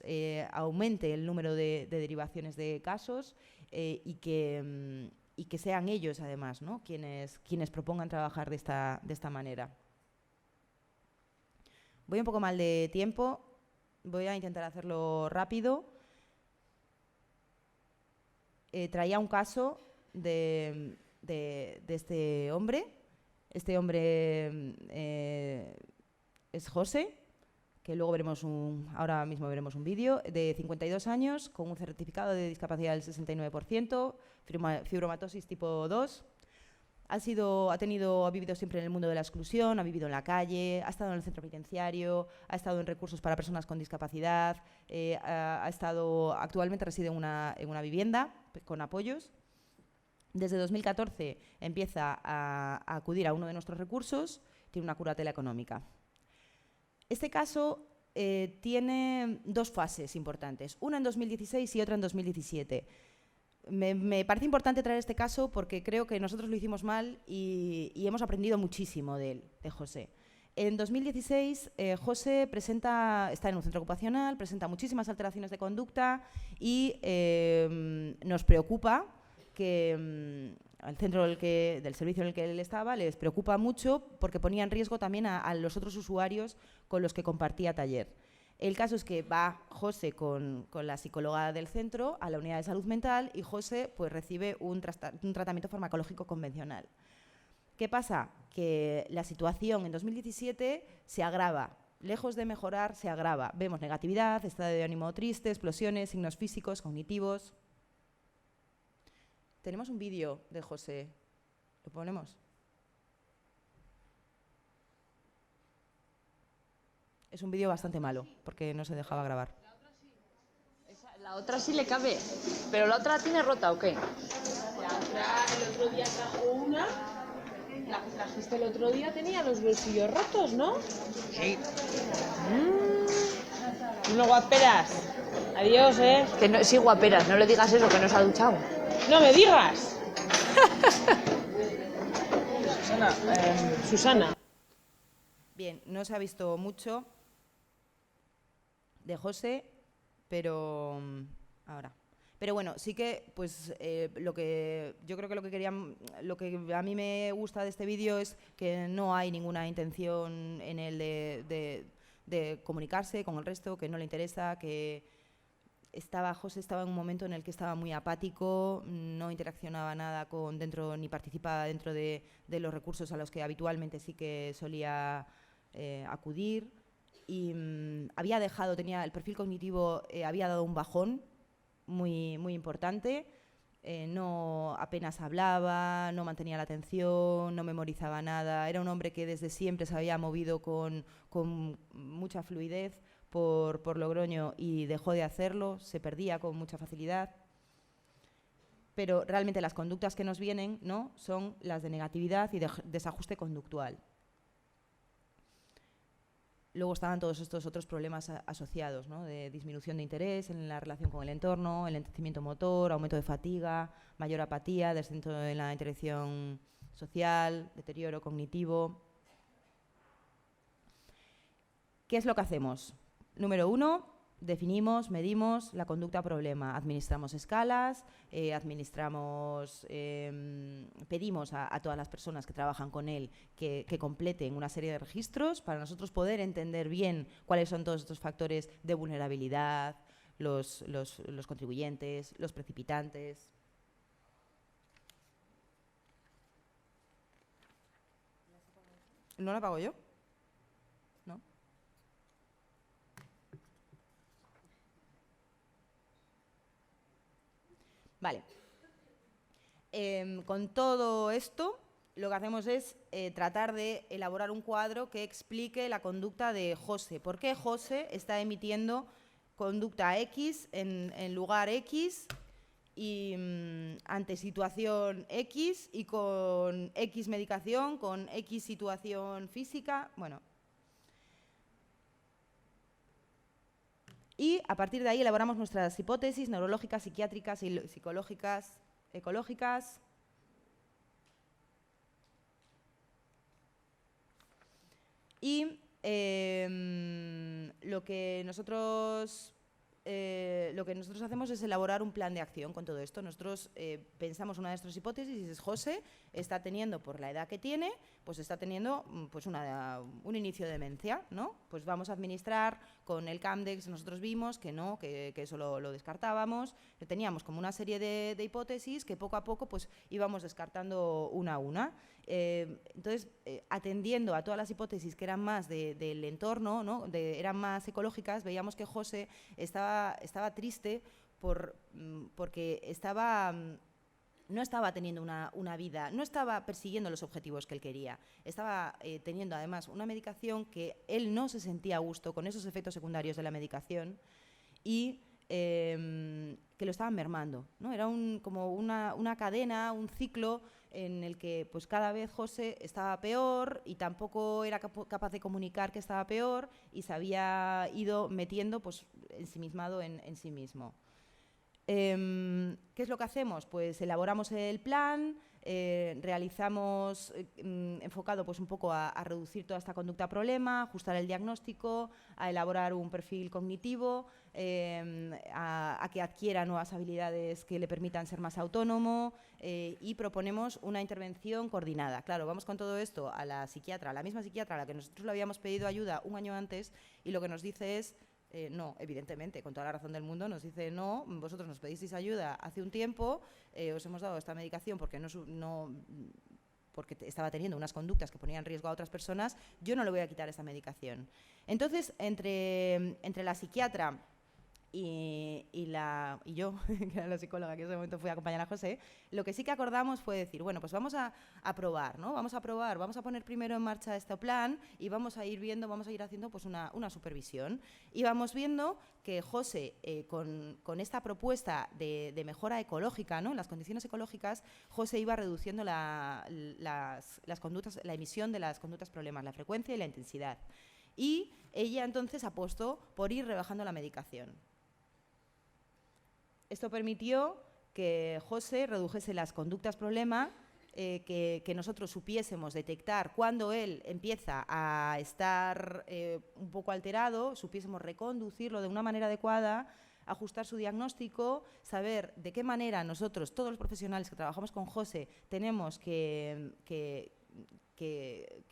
Speaker 2: aumente el número de derivaciones de casos y que sean ellos, además, ¿no?, quienes propongan trabajar de esta manera. Voy un poco mal de tiempo, voy a intentar hacerlo rápido. Traía un caso de este hombre. Este hombre es José, que luego ahora mismo veremos un vídeo, de 52 años, con un certificado de discapacidad del 69%, fibromatosis tipo 2. Ha vivido siempre en el mundo de la exclusión, ha vivido en la calle, ha estado en el centro penitenciario, ha estado en recursos para personas con discapacidad, actualmente reside en una vivienda con apoyos. Desde 2014 empieza a acudir a uno de nuestros recursos, tiene una curatela económica. Este caso tiene 2 fases importantes, una en 2016 y otra en 2017. Me parece importante traer este caso porque creo que nosotros lo hicimos mal y hemos aprendido muchísimo de José. En 2016, José está en un centro ocupacional, presenta muchísimas alteraciones de conducta y nos preocupa que al centro del servicio en el que él estaba les preocupa mucho porque ponía en riesgo también a los otros usuarios con los que compartía taller. El caso es que va José con la psicóloga del centro a la unidad de salud mental y José pues recibe un tratamiento farmacológico convencional. ¿Qué pasa? Que la situación en 2017 se agrava. Lejos de mejorar, se agrava. Vemos negatividad, estado de ánimo triste, explosiones, signos físicos, cognitivos. Tenemos un vídeo de José. ¿Lo ponemos? Es un vídeo bastante malo, porque no se dejaba grabar.
Speaker 3: La otra sí le cabe, pero la otra la tiene rota, ¿o qué?
Speaker 4: La otra, el otro día trajo una, la que trajiste el otro día tenía los bolsillos rotos, ¿no?
Speaker 3: Sí.
Speaker 4: No, guaperas. Adiós, ¿eh?
Speaker 3: Que no, sí, guaperas, no le digas eso, que no se ha duchado.
Speaker 4: ¡No me digas! Susana.
Speaker 2: Bien, no se ha visto mucho de José, pero ahora. Pero bueno, sí que, pues, yo creo que lo que a mí me gusta de este vídeo es que no hay ninguna intención en él de comunicarse con el resto, que no le interesa, que José estaba en un momento en el que estaba muy apático, no interaccionaba nada ni participaba dentro de los recursos a los que habitualmente sí que solía acudir. Y tenía el perfil cognitivo, había dado un bajón muy, muy importante, apenas hablaba, no mantenía la atención, no memorizaba nada, era un hombre que desde siempre se había movido con mucha fluidez por Logroño y dejó de hacerlo, se perdía con mucha facilidad. Pero realmente las conductas que nos vienen, ¿no?, son las de negatividad y de desajuste conductual. Luego estaban todos estos otros problemas asociados, ¿no?, de disminución de interés en la relación con el entorno, el enlentecimiento motor, aumento de fatiga, mayor apatía, descenso en la interacción social, deterioro cognitivo. ¿Qué es lo que hacemos? Número 1, definimos, medimos la conducta problema, administramos escalas, pedimos a todas las personas que trabajan con él que completen una serie de registros para nosotros poder entender bien cuáles son todos estos factores de vulnerabilidad, los contribuyentes, los precipitantes. ¿No la pago yo? ¿No? Vale. Con todo esto, lo que hacemos es tratar de elaborar un cuadro que explique la conducta de José. ¿Por qué José está emitiendo conducta X en lugar X y ante situación X y con X medicación, con X situación física? Bueno. Y a partir de ahí elaboramos nuestras hipótesis neurológicas, psiquiátricas, psicológicas, ecológicas. Y lo que nosotros hacemos es elaborar un plan de acción con todo esto. Nosotros pensamos una de nuestras hipótesis y es: José está teniendo, por la edad que tiene, pues está teniendo pues un inicio de demencia, ¿no? Pues vamos a administrar con el Camdex. Nosotros vimos que no, que eso lo descartábamos. Teníamos como una serie de hipótesis que poco a poco pues íbamos descartando una a una. Entonces, atendiendo a todas las hipótesis que eran más del entorno, ¿no? Eran más ecológicas, veíamos que José estaba triste porque no estaba teniendo una vida, no estaba persiguiendo los objetivos que él quería. Estaba teniendo además una medicación que él no se sentía a gusto con esos efectos secundarios de la medicación y que lo estaban mermando, ¿no? Era como una cadena, un ciclo en el que pues cada vez José estaba peor y tampoco era capaz de comunicar que estaba peor y se había ido metiendo pues ensimismado en sí mismo. ¿Qué es lo que hacemos? Pues elaboramos el plan, realizamos enfocado pues un poco a reducir toda esta conducta problema, ajustar el diagnóstico, a elaborar un perfil cognitivo, a que adquiera nuevas habilidades que le permitan ser más autónomo y proponemos una intervención coordinada. Claro, vamos con todo esto a la psiquiatra, a la misma psiquiatra a la que nosotros le habíamos pedido ayuda un año antes y lo que nos dice es no, evidentemente, con toda la razón del mundo, nos dice no, vosotros nos pedisteis ayuda hace un tiempo, os hemos dado esta medicación porque porque estaba teniendo unas conductas que ponían en riesgo a otras personas, yo no le voy a quitar esa medicación. Entonces, entre la psiquiatra y yo, que era la psicóloga que en ese momento fui a acompañar a José, lo que sí que acordamos fue decir, bueno, pues vamos a probar, ¿no? Vamos a probar, vamos a poner primero en marcha este plan y vamos a ir viendo, vamos a ir haciendo pues una supervisión. Y vamos viendo que José, con esta propuesta de mejora ecológica, ¿no? Las condiciones ecológicas, José iba reduciendo las conductas, la emisión de las conductas problemas, la frecuencia y la intensidad. Y ella entonces apostó por ir rebajando la medicación. Esto permitió que José redujese las conductas problema, que nosotros supiésemos detectar cuando él empieza a estar un poco alterado, supiésemos reconducirlo de una manera adecuada, ajustar su diagnóstico, saber de qué manera nosotros, todos los profesionales que trabajamos con José, tenemos que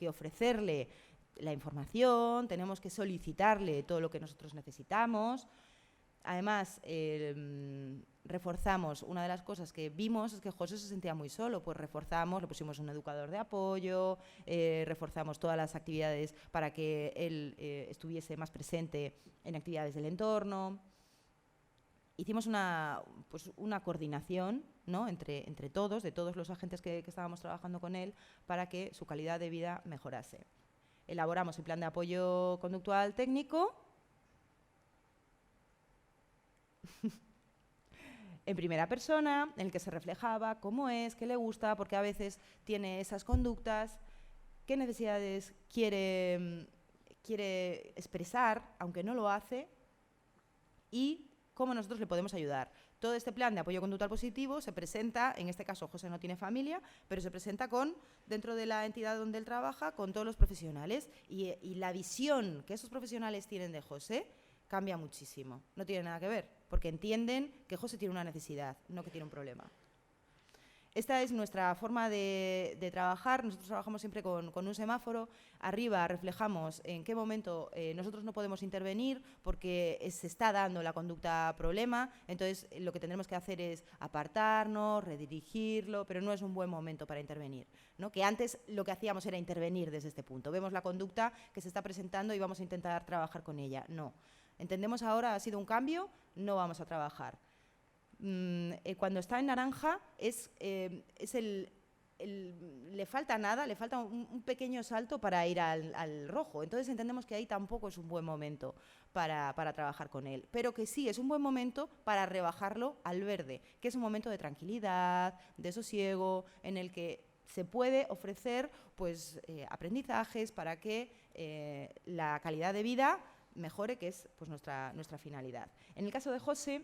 Speaker 2: ofrecerle la información, tenemos que solicitarle todo lo que nosotros necesitamos. Además, reforzamos, una de las cosas que vimos es que José se sentía muy solo, pues reforzamos, le pusimos un educador de apoyo, reforzamos todas las actividades para que él estuviese más presente en actividades del entorno. Hicimos una coordinación, ¿no? entre todos, de todos los agentes que estábamos trabajando con él, para que su calidad de vida mejorase. Elaboramos el plan de apoyo conductual técnico en primera persona, en el que se reflejaba cómo es, qué le gusta, porque a veces tiene esas conductas, qué necesidades quiere expresar, aunque no lo hace, y cómo nosotros le podemos ayudar. Todo este plan de apoyo conductual positivo se presenta, en este caso José no tiene familia, pero se presenta dentro de la entidad donde él trabaja, con todos los profesionales, y la visión que esos profesionales tienen de José cambia muchísimo. No tiene nada que ver, porque entienden que José tiene una necesidad, no que tiene un problema. Esta es nuestra forma de trabajar. Nosotros trabajamos siempre con un semáforo. Arriba reflejamos en qué momento nosotros no podemos intervenir porque se está dando la conducta problema. Entonces, lo que tendremos que hacer es apartarnos, redirigirlo, pero no es un buen momento para intervenir, ¿no? Que antes lo que hacíamos era intervenir desde este punto. Vemos la conducta que se está presentando y vamos a intentar trabajar con ella. No. Entendemos ahora ha sido un cambio, no vamos a trabajar. Cuando está en naranja le falta nada, le falta un pequeño salto para ir al rojo. Entonces entendemos que ahí tampoco es un buen momento para trabajar con él, pero que sí es un buen momento para rebajarlo al verde, que es un momento de tranquilidad, de sosiego, en el que se puede ofrecer pues, aprendizajes para que la calidad de vida mejore, que es pues, nuestra finalidad. En el caso de José,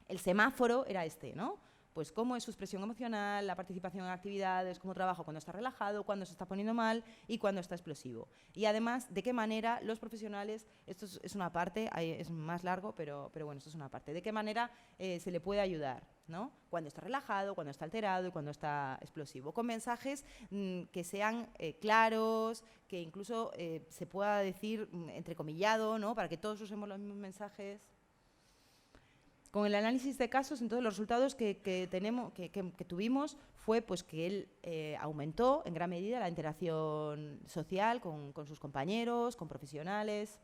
Speaker 2: el semáforo era este, ¿no? Pues cómo es su expresión emocional, la participación en actividades, cómo trabaja cuando está relajado, cuando se está poniendo mal y cuando está explosivo. Y además, de qué manera los profesionales, esto es una parte, es más largo, pero bueno, esto es una parte, de qué manera se le puede ayudar, ¿no? Cuando está relajado, cuando está alterado y cuando está explosivo. Con mensajes que sean claros, que incluso se pueda decir entrecomillado, ¿no? Para que todos usemos los mismos mensajes. Con el análisis de casos, entonces los resultados que tuvimos fue pues, que él aumentó en gran medida la interacción social con sus compañeros, con profesionales,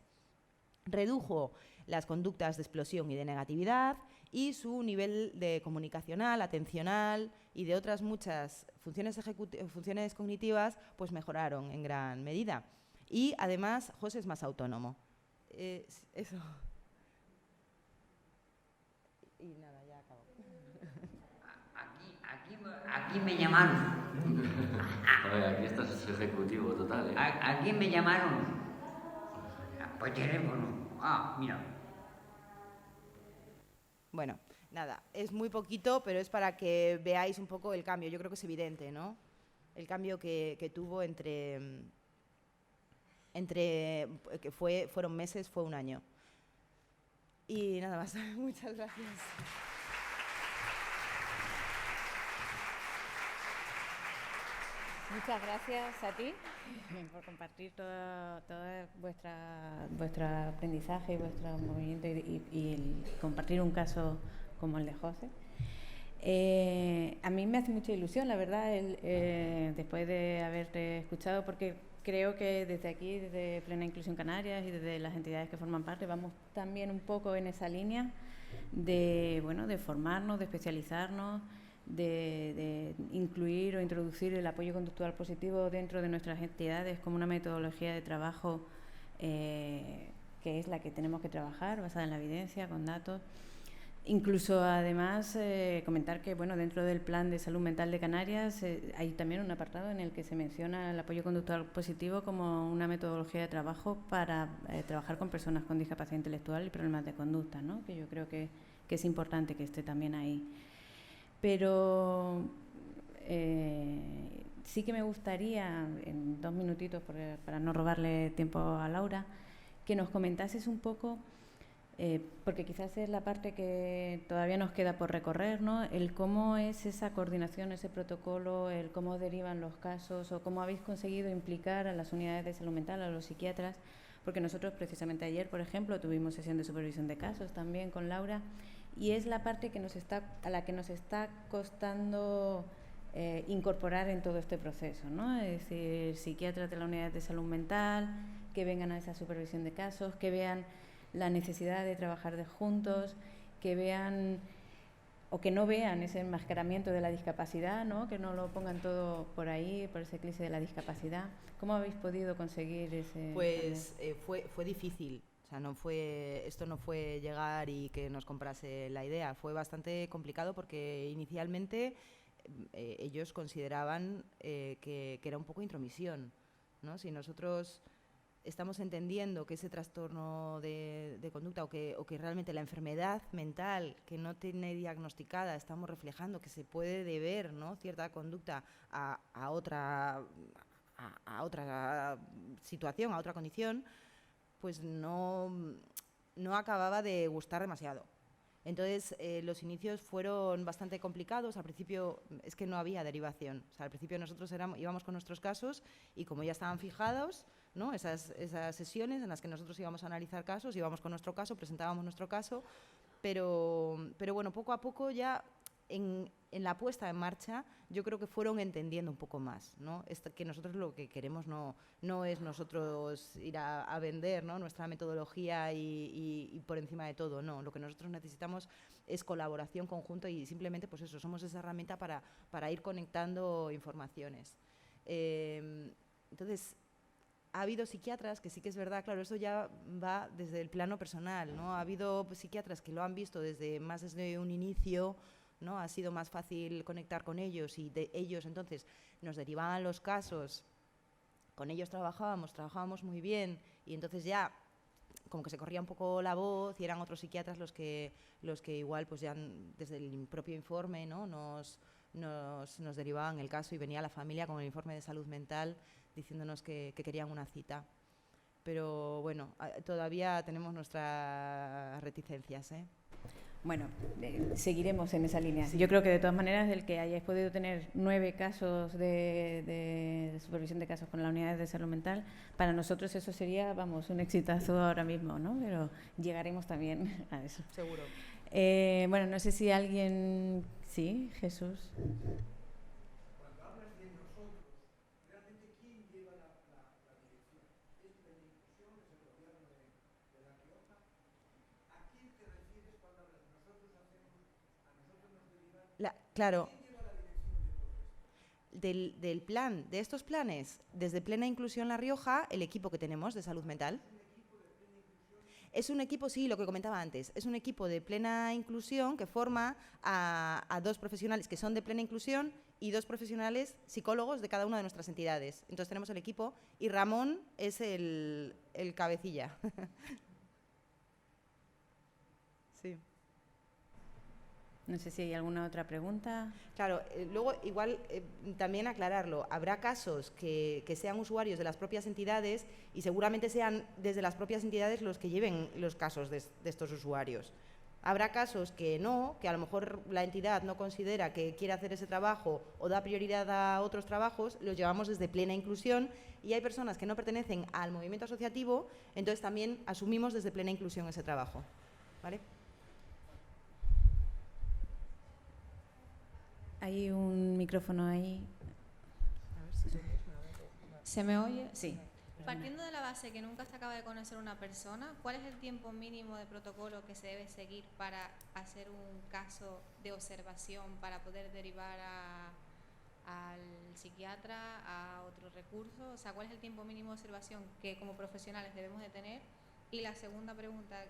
Speaker 2: redujo las conductas de explosión y de negatividad y su nivel de comunicacional, atencional y de otras muchas funciones cognitivas pues, mejoraron en gran medida. Y además, José es más autónomo. Eso. Y nada, ya acabo.
Speaker 5: Aquí me llamaron.
Speaker 6: A ver, aquí estás ejecutivo total, ¿eh?
Speaker 5: Aquí me llamaron. Por teléfono. Mira.
Speaker 2: Bueno, nada, es muy poquito, pero es para que veáis un poco el cambio. Yo creo que es evidente, ¿no? El cambio que tuvo entre que fueron meses, fue un año. Y nada más. Muchas gracias.
Speaker 1: Muchas gracias a ti por compartir todo vuestro aprendizaje y vuestro movimiento y compartir un caso como el de José. A mí me hace mucha ilusión, la verdad, después de haberte escuchado, porque creo que desde aquí, desde Plena Inclusión Canarias y desde las entidades que forman parte, vamos también un poco en esa línea de formarnos, de especializarnos, de incluir o introducir el apoyo conductual positivo dentro de nuestras entidades como una metodología de trabajo que es la que tenemos que trabajar, basada en la evidencia, con datos. Incluso, además, comentar que dentro del Plan de Salud Mental de Canarias hay también un apartado en el que se menciona el apoyo conductual positivo como una metodología de trabajo para trabajar con personas con discapacidad intelectual y problemas de conducta, ¿no? Que yo creo que es importante que esté también ahí. Pero sí que me gustaría, en 2 minutitos, para no robarle tiempo a Laura, que nos comentases un poco, porque quizás es la parte que todavía nos queda por recorrer, ¿no? El cómo es esa coordinación, ese protocolo, el cómo derivan los casos o cómo habéis conseguido implicar a las unidades de salud mental, a los psiquiatras, porque nosotros precisamente ayer, por ejemplo, tuvimos sesión de supervisión de casos también con Laura, y es la parte a la que nos está costando incorporar en todo este proceso, ¿no? Es decir, psiquiatras de la unidad de salud mental, que vengan a esa supervisión de casos, que vean la necesidad de trabajar juntos, que vean o que no vean ese enmascaramiento de la discapacidad, ¿no? Que no lo pongan todo por ahí, por ese eclipse de la discapacidad. ¿Cómo habéis podido conseguir ese...?
Speaker 2: Pues fue difícil. O sea, esto no fue llegar y que nos comprase la idea. Fue bastante complicado porque inicialmente ellos consideraban que era un poco intromisión, ¿no? Si nosotros estamos entendiendo que ese trastorno de conducta o que realmente la enfermedad mental que no tiene diagnosticada, estamos reflejando que se puede deber, ¿no?, cierta conducta a otra situación, a otra condición, pues no no acababa de gustar demasiado. Entonces, los inicios fueron bastante complicados. Al principio es que no había derivación. O sea, al principio nosotros íbamos con nuestros casos y como ya estaban fijados, ¿no? Esas sesiones en las que nosotros íbamos a analizar casos, íbamos con nuestro caso, presentábamos nuestro caso, pero bueno, poco a poco ya en la puesta en marcha yo creo que fueron entendiendo un poco más, ¿no? Que nosotros lo que queremos no es nosotros ir a vender, ¿no? Nuestra metodología y por encima de todo, no. Lo que nosotros necesitamos es colaboración conjunta y simplemente pues eso, somos esa herramienta para ir conectando informaciones. Entonces, ha habido psiquiatras que sí que es verdad, claro, eso ya va desde el plano personal, ¿no? Ha habido psiquiatras que lo han visto desde un inicio, ¿no? Ha sido más fácil conectar con ellos y de ellos entonces nos derivaban los casos, con ellos trabajábamos muy bien y entonces ya como que se corría un poco la voz y eran otros psiquiatras los que igual pues ya desde el propio informe, ¿no? nos derivaban el caso y venía la familia con el informe de salud mental diciéndonos que querían una cita. Pero bueno, todavía tenemos nuestras reticencias, ¿eh?
Speaker 1: Bueno, seguiremos en esa línea. Sí. Yo creo que de todas maneras el que hayáis podido tener 9 casos de supervisión de casos con la unidad de salud mental, para nosotros eso sería, vamos, un exitazo ahora mismo, ¿no? Pero llegaremos también a eso.
Speaker 2: Seguro.
Speaker 1: Bueno, no sé si alguien... Sí, Jesús.
Speaker 7: Cuando hablas de nosotros, realmente ¿quién lleva la dirección? ¿Es la inclusión? ¿Es el gobierno de La Rioja? ¿A quién te refieres cuando hablas de nosotros hacemos, a nosotros nos derivan?
Speaker 2: Claro.
Speaker 7: ¿Quién lleva la dirección de todo esto?
Speaker 2: Del plan, de estos planes, desde Plena Inclusión La Rioja, el equipo que tenemos de salud mental. Es un equipo, sí, lo que comentaba antes, es un equipo de plena inclusión que forma a 2 profesionales que son de plena inclusión y 2 profesionales psicólogos de cada una de nuestras entidades. Entonces tenemos el equipo y Ramón es el cabecilla. Sí.
Speaker 1: No sé si hay alguna otra pregunta.
Speaker 2: Claro, luego igual también aclararlo, habrá casos que sean usuarios de las propias entidades y seguramente sean desde las propias entidades los que lleven los casos de estos usuarios. Habrá casos que no, que a lo mejor la entidad no considera que quiere hacer ese trabajo o da prioridad a otros trabajos, los llevamos desde Plena Inclusión y hay personas que no pertenecen al movimiento asociativo, entonces también asumimos desde Plena Inclusión ese trabajo, ¿vale?
Speaker 1: Hay un micrófono ahí.
Speaker 8: ¿Se me oye?
Speaker 1: Sí.
Speaker 8: Partiendo de la base que nunca se acaba de conocer una persona, ¿cuál es el tiempo mínimo de protocolo que se debe seguir para hacer un caso de observación, para poder derivar al psiquiatra, a otro recurso? O sea, ¿cuál es el tiempo mínimo de observación que como profesionales debemos de tener? Y la segunda pregunta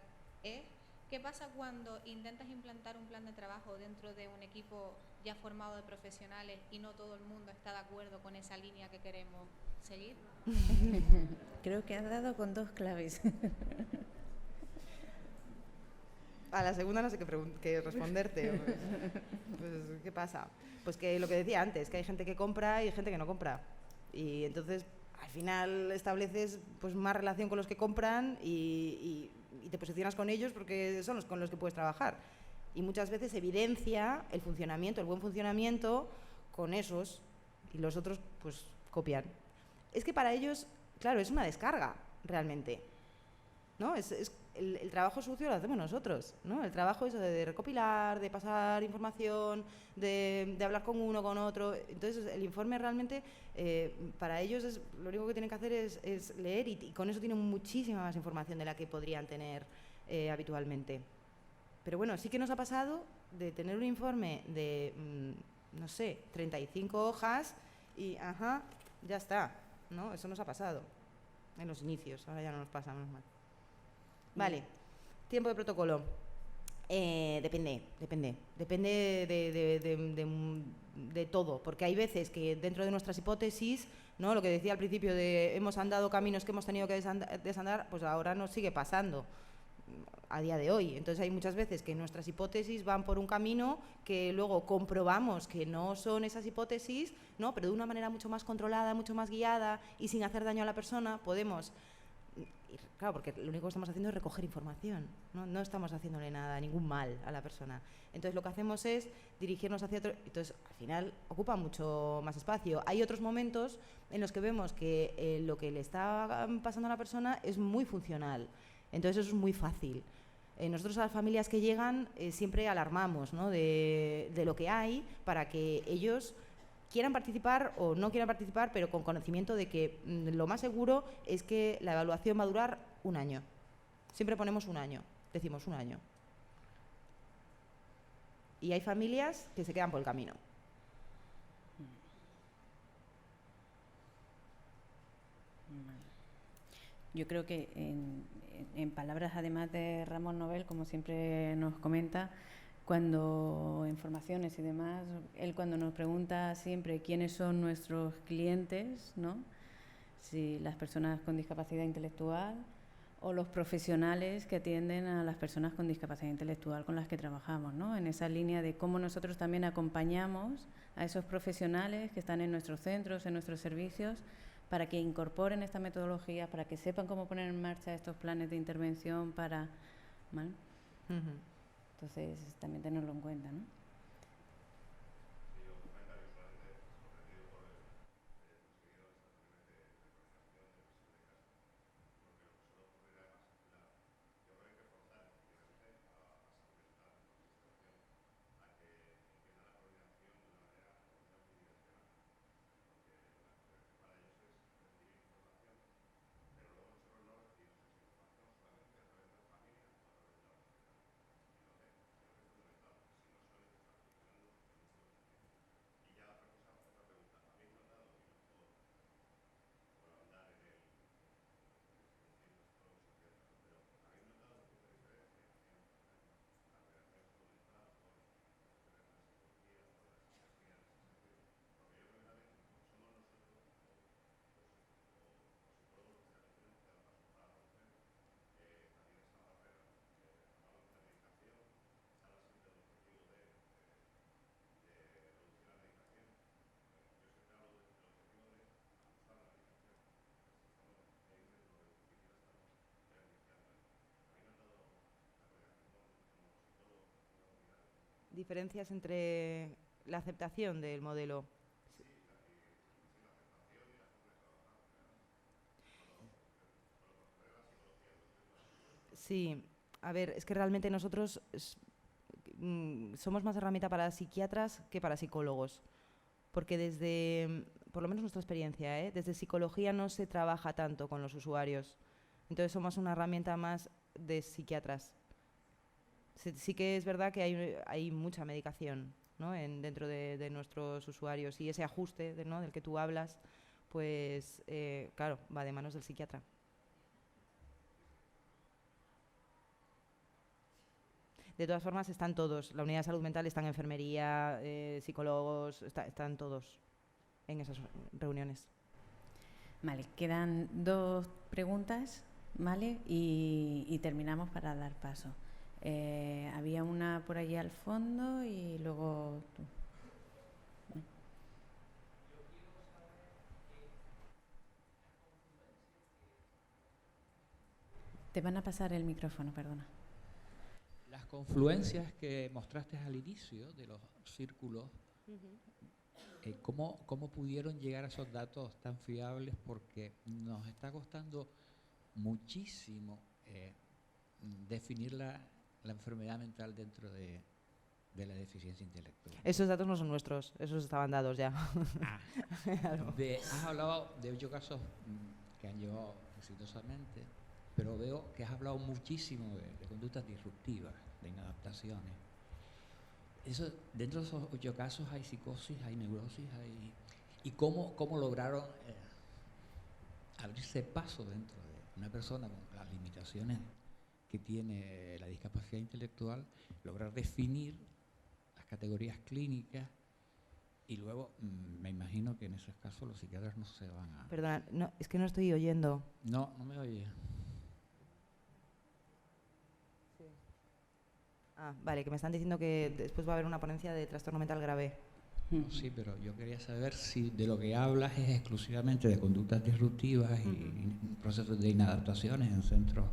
Speaker 8: es, ¿qué pasa cuando intentas implantar un plan de trabajo dentro de un equipo ya formado de profesionales y no todo el mundo está de acuerdo con esa línea que queremos seguir?
Speaker 1: Creo que has dado con 2 claves.
Speaker 2: A la segunda no sé qué responderte. Pues, ¿qué pasa? Pues que lo que decía antes, que hay gente que compra y gente que no compra. Y entonces, al final estableces pues más relación con los que compran y te posicionas con ellos porque son los con los que puedes trabajar. Y muchas veces evidencia el funcionamiento, el buen funcionamiento con esos y los otros pues copian. Es que para ellos, claro, es una descarga realmente, ¿no? El trabajo sucio lo hacemos nosotros, ¿no? El trabajo eso de recopilar, de pasar información, de hablar con uno, con otro. Entonces, el informe realmente, para ellos, lo único que tienen que hacer es leer y con eso tienen muchísima más información de la que podrían tener habitualmente. Pero bueno, sí que nos ha pasado de tener un informe de, no sé, 35 hojas y, ya está, ¿no? Eso nos ha pasado en los inicios, ahora ya no nos pasa, menos mal. Vale, tiempo de protocolo. Depende de todo, porque hay veces que dentro de nuestras hipótesis, ¿no? Lo que decía al principio de hemos andado caminos que hemos tenido que desandar, pues ahora nos sigue pasando a día de hoy. Entonces hay muchas veces que nuestras hipótesis van por un camino que luego comprobamos que no son esas hipótesis, ¿no? Pero de una manera mucho más controlada, mucho más guiada y sin hacer daño a la persona podemos claro, porque lo único que estamos haciendo es recoger información, no estamos haciéndole nada, ningún mal a la persona. Entonces lo que hacemos es dirigirnos hacia otro, entonces al final ocupa mucho más espacio. Hay otros momentos en los que vemos que lo que le está pasando a la persona es muy funcional, entonces eso es muy fácil. Nosotros a las familias que llegan siempre alarmamos, ¿no?, de lo que hay para que ellos quieran participar o no quieran participar, pero con conocimiento de que lo más seguro es que la evaluación va a durar 1 año. Siempre ponemos 1 año, decimos 1 año. Y hay familias que se quedan por el camino.
Speaker 1: Yo creo que en palabras además de Ramón Nobel, como siempre nos comenta, cuando en formaciones y demás, él cuando nos pregunta siempre quiénes son nuestros clientes, ¿no?, si las personas con discapacidad intelectual o los profesionales que atienden a las personas con discapacidad intelectual con las que trabajamos, ¿no?, en esa línea de cómo nosotros también acompañamos a esos profesionales que están en nuestros centros, en nuestros servicios, para que incorporen esta metodología, para que sepan cómo poner en marcha estos planes de intervención para, ¿vale? Entonces, también tenerlo en cuenta, ¿no?
Speaker 2: Diferencias entre la aceptación del modelo. Sí, a ver, es que realmente nosotros somos más herramienta para psiquiatras que para psicólogos, porque desde, por lo menos nuestra experiencia, desde psicología no se trabaja tanto con los usuarios, entonces somos una herramienta más de psiquiatras. Sí que es verdad que hay mucha medicación, ¿no?, dentro de nuestros usuarios, y ese ajuste ¿no?, del que tú hablas, pues claro, va de manos del psiquiatra. De todas formas, están todos. La unidad de salud mental está en enfermería, psicólogos, están todos en esas reuniones.
Speaker 1: Vale, quedan 2 preguntas, ¿vale? Y terminamos para dar paso. Había una por allí al fondo y luego tú. Te van a pasar el micrófono, perdona.
Speaker 9: Las confluencias que mostraste al inicio de los círculos, ¿cómo pudieron llegar a esos datos tan fiables? Porque nos está costando muchísimo definir la enfermedad mental dentro de la deficiencia intelectual.
Speaker 2: Esos datos no son nuestros, esos estaban dados ya.
Speaker 9: Claro. Has hablado de 8 casos que han llevado exitosamente, pero veo que has hablado muchísimo de conductas disruptivas, de inadaptaciones. Eso, dentro de esos 8 casos hay psicosis, hay neurosis, ¿y cómo lograron abrirse paso dentro de una persona con las limitaciones que tiene la discapacidad intelectual, lograr definir las categorías clínicas? Y luego, me imagino que en esos casos los psiquiatras no se van a...
Speaker 2: Perdona, no, es que no estoy oyendo.
Speaker 9: No me oye.
Speaker 2: Vale, que me están diciendo que después va a haber una ponencia de trastorno mental grave.
Speaker 9: No, sí, pero yo quería saber si de lo que hablas es exclusivamente de conductas disruptivas y procesos de inadaptaciones en centros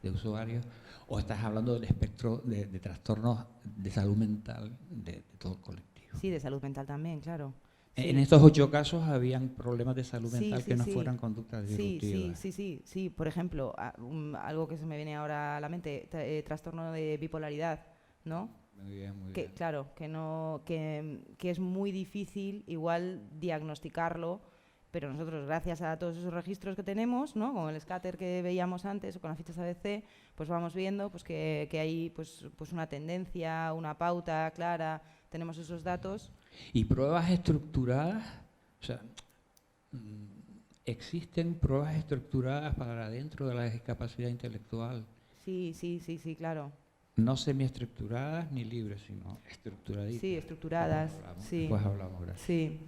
Speaker 9: de usuarios, o estás hablando del espectro de trastornos de salud mental de todo el colectivo.
Speaker 2: Sí, de salud mental también, claro.
Speaker 9: En estos 8 casos habían problemas de salud
Speaker 2: Sí,
Speaker 9: mental
Speaker 2: sí,
Speaker 9: que no
Speaker 2: sí.
Speaker 9: fueran conductas disruptivas.
Speaker 2: Sí. Por ejemplo, algo que se me viene ahora a la mente, trastorno de bipolaridad, ¿no?
Speaker 9: Muy bien, muy
Speaker 2: Que,
Speaker 9: bien.
Speaker 2: claro, que es muy difícil igual diagnosticarlo, pero nosotros, gracias a todos esos registros que tenemos, ¿no? Con el scatter que veíamos antes o con las fichas ABC, pues vamos viendo pues que hay pues una tendencia, una pauta clara, tenemos esos datos.
Speaker 9: ¿Y pruebas estructuradas? O sea, ¿existen pruebas estructuradas para dentro de la discapacidad intelectual?
Speaker 2: Sí, claro.
Speaker 9: No semiestructuradas ni libres, sino estructuraditas.
Speaker 2: Sí, estructuradas.
Speaker 9: Después hablamos, gracias.
Speaker 2: Sí.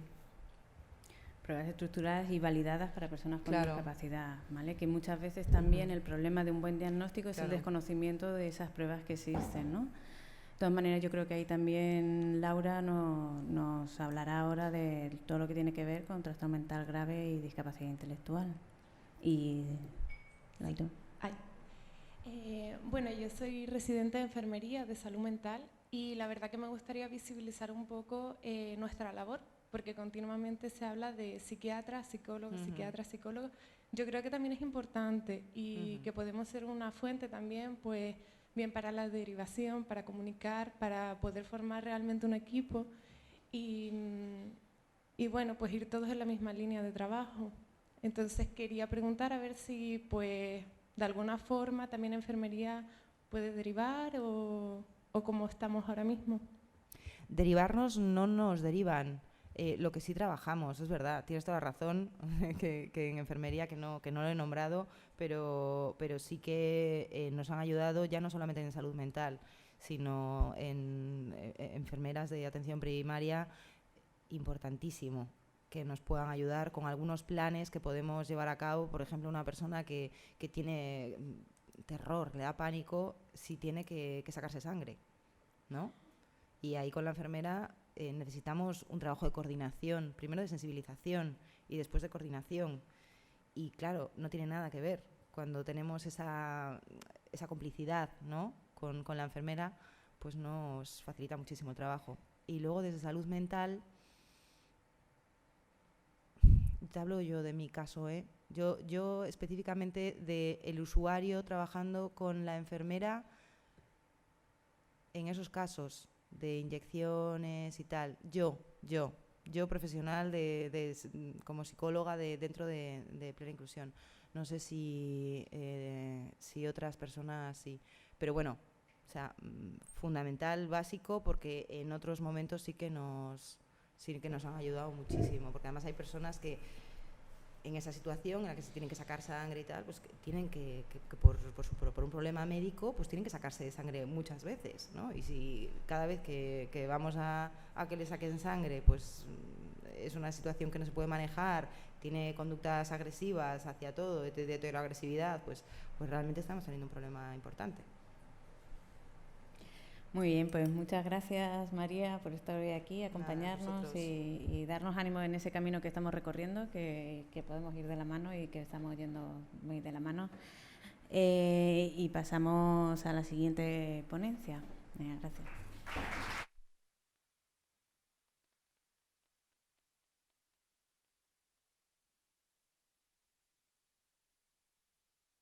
Speaker 1: Pruebas estructuradas y validadas para personas con
Speaker 2: Claro.
Speaker 1: discapacidad, ¿vale? Que muchas veces también el problema de un buen diagnóstico es el
Speaker 2: Claro.
Speaker 1: desconocimiento de esas pruebas que existen, ¿no? De todas maneras, yo creo que ahí también Laura nos hablará ahora de todo lo que tiene que ver con trastorno mental grave y discapacidad intelectual. Y Lairo.
Speaker 4: Bueno, yo soy residente de enfermería de salud mental y la verdad que me gustaría visibilizar un poco nuestra labor, porque continuamente se habla de psiquiatras, psicólogos, psiquiatras, psicólogos. Yo creo que también es importante y que podemos ser una fuente también, pues, bien para la derivación, para comunicar, para poder formar realmente un equipo y bueno, pues ir todos en la misma línea de trabajo. Entonces quería preguntar a ver si, pues, de alguna forma también enfermería puede derivar o cómo estamos ahora mismo.
Speaker 2: Derivarnos no nos derivan. Lo que sí trabajamos, es verdad, tienes toda la razón, que en enfermería, que no lo he nombrado, pero sí que nos han ayudado ya no solamente en salud mental, sino en enfermeras de atención primaria, importantísimo que nos puedan ayudar con algunos planes que podemos llevar a cabo. Por ejemplo, una persona que tiene terror, le da pánico si tiene que sacarse sangre, ¿no? Y ahí con la enfermera necesitamos un trabajo de coordinación, primero de sensibilización y después de coordinación. Y claro, no tiene nada que ver. Cuando tenemos esa complicidad, ¿no? con la enfermera, pues nos facilita muchísimo el trabajo. Y luego desde salud mental, te hablo yo de mi caso, ¿eh? Yo específicamente del usuario trabajando con la enfermera en esos casos de inyecciones y tal. Yo profesional como psicóloga dentro de plena inclusión. No sé si otras personas sí, pero bueno, o sea, fundamental, básico, porque en otros momentos sí que nos han ayudado muchísimo, porque además hay personas que en esa situación en la que se tienen que sacar sangre y tal, pues que tienen que por un problema médico, pues tienen que sacarse sangre muchas veces, ¿no? Y si cada vez que vamos a que le saquen sangre, pues es una situación que no se puede manejar, tiene conductas agresivas hacia todo, de toda la agresividad, pues realmente estamos teniendo un problema importante.
Speaker 1: Muy bien, pues muchas gracias, María, por estar hoy aquí, acompañarnos
Speaker 2: vosotros.
Speaker 1: y darnos ánimo en ese camino que estamos recorriendo, que podemos ir de la mano y que estamos yendo muy de la mano. Y pasamos a la siguiente ponencia. Gracias.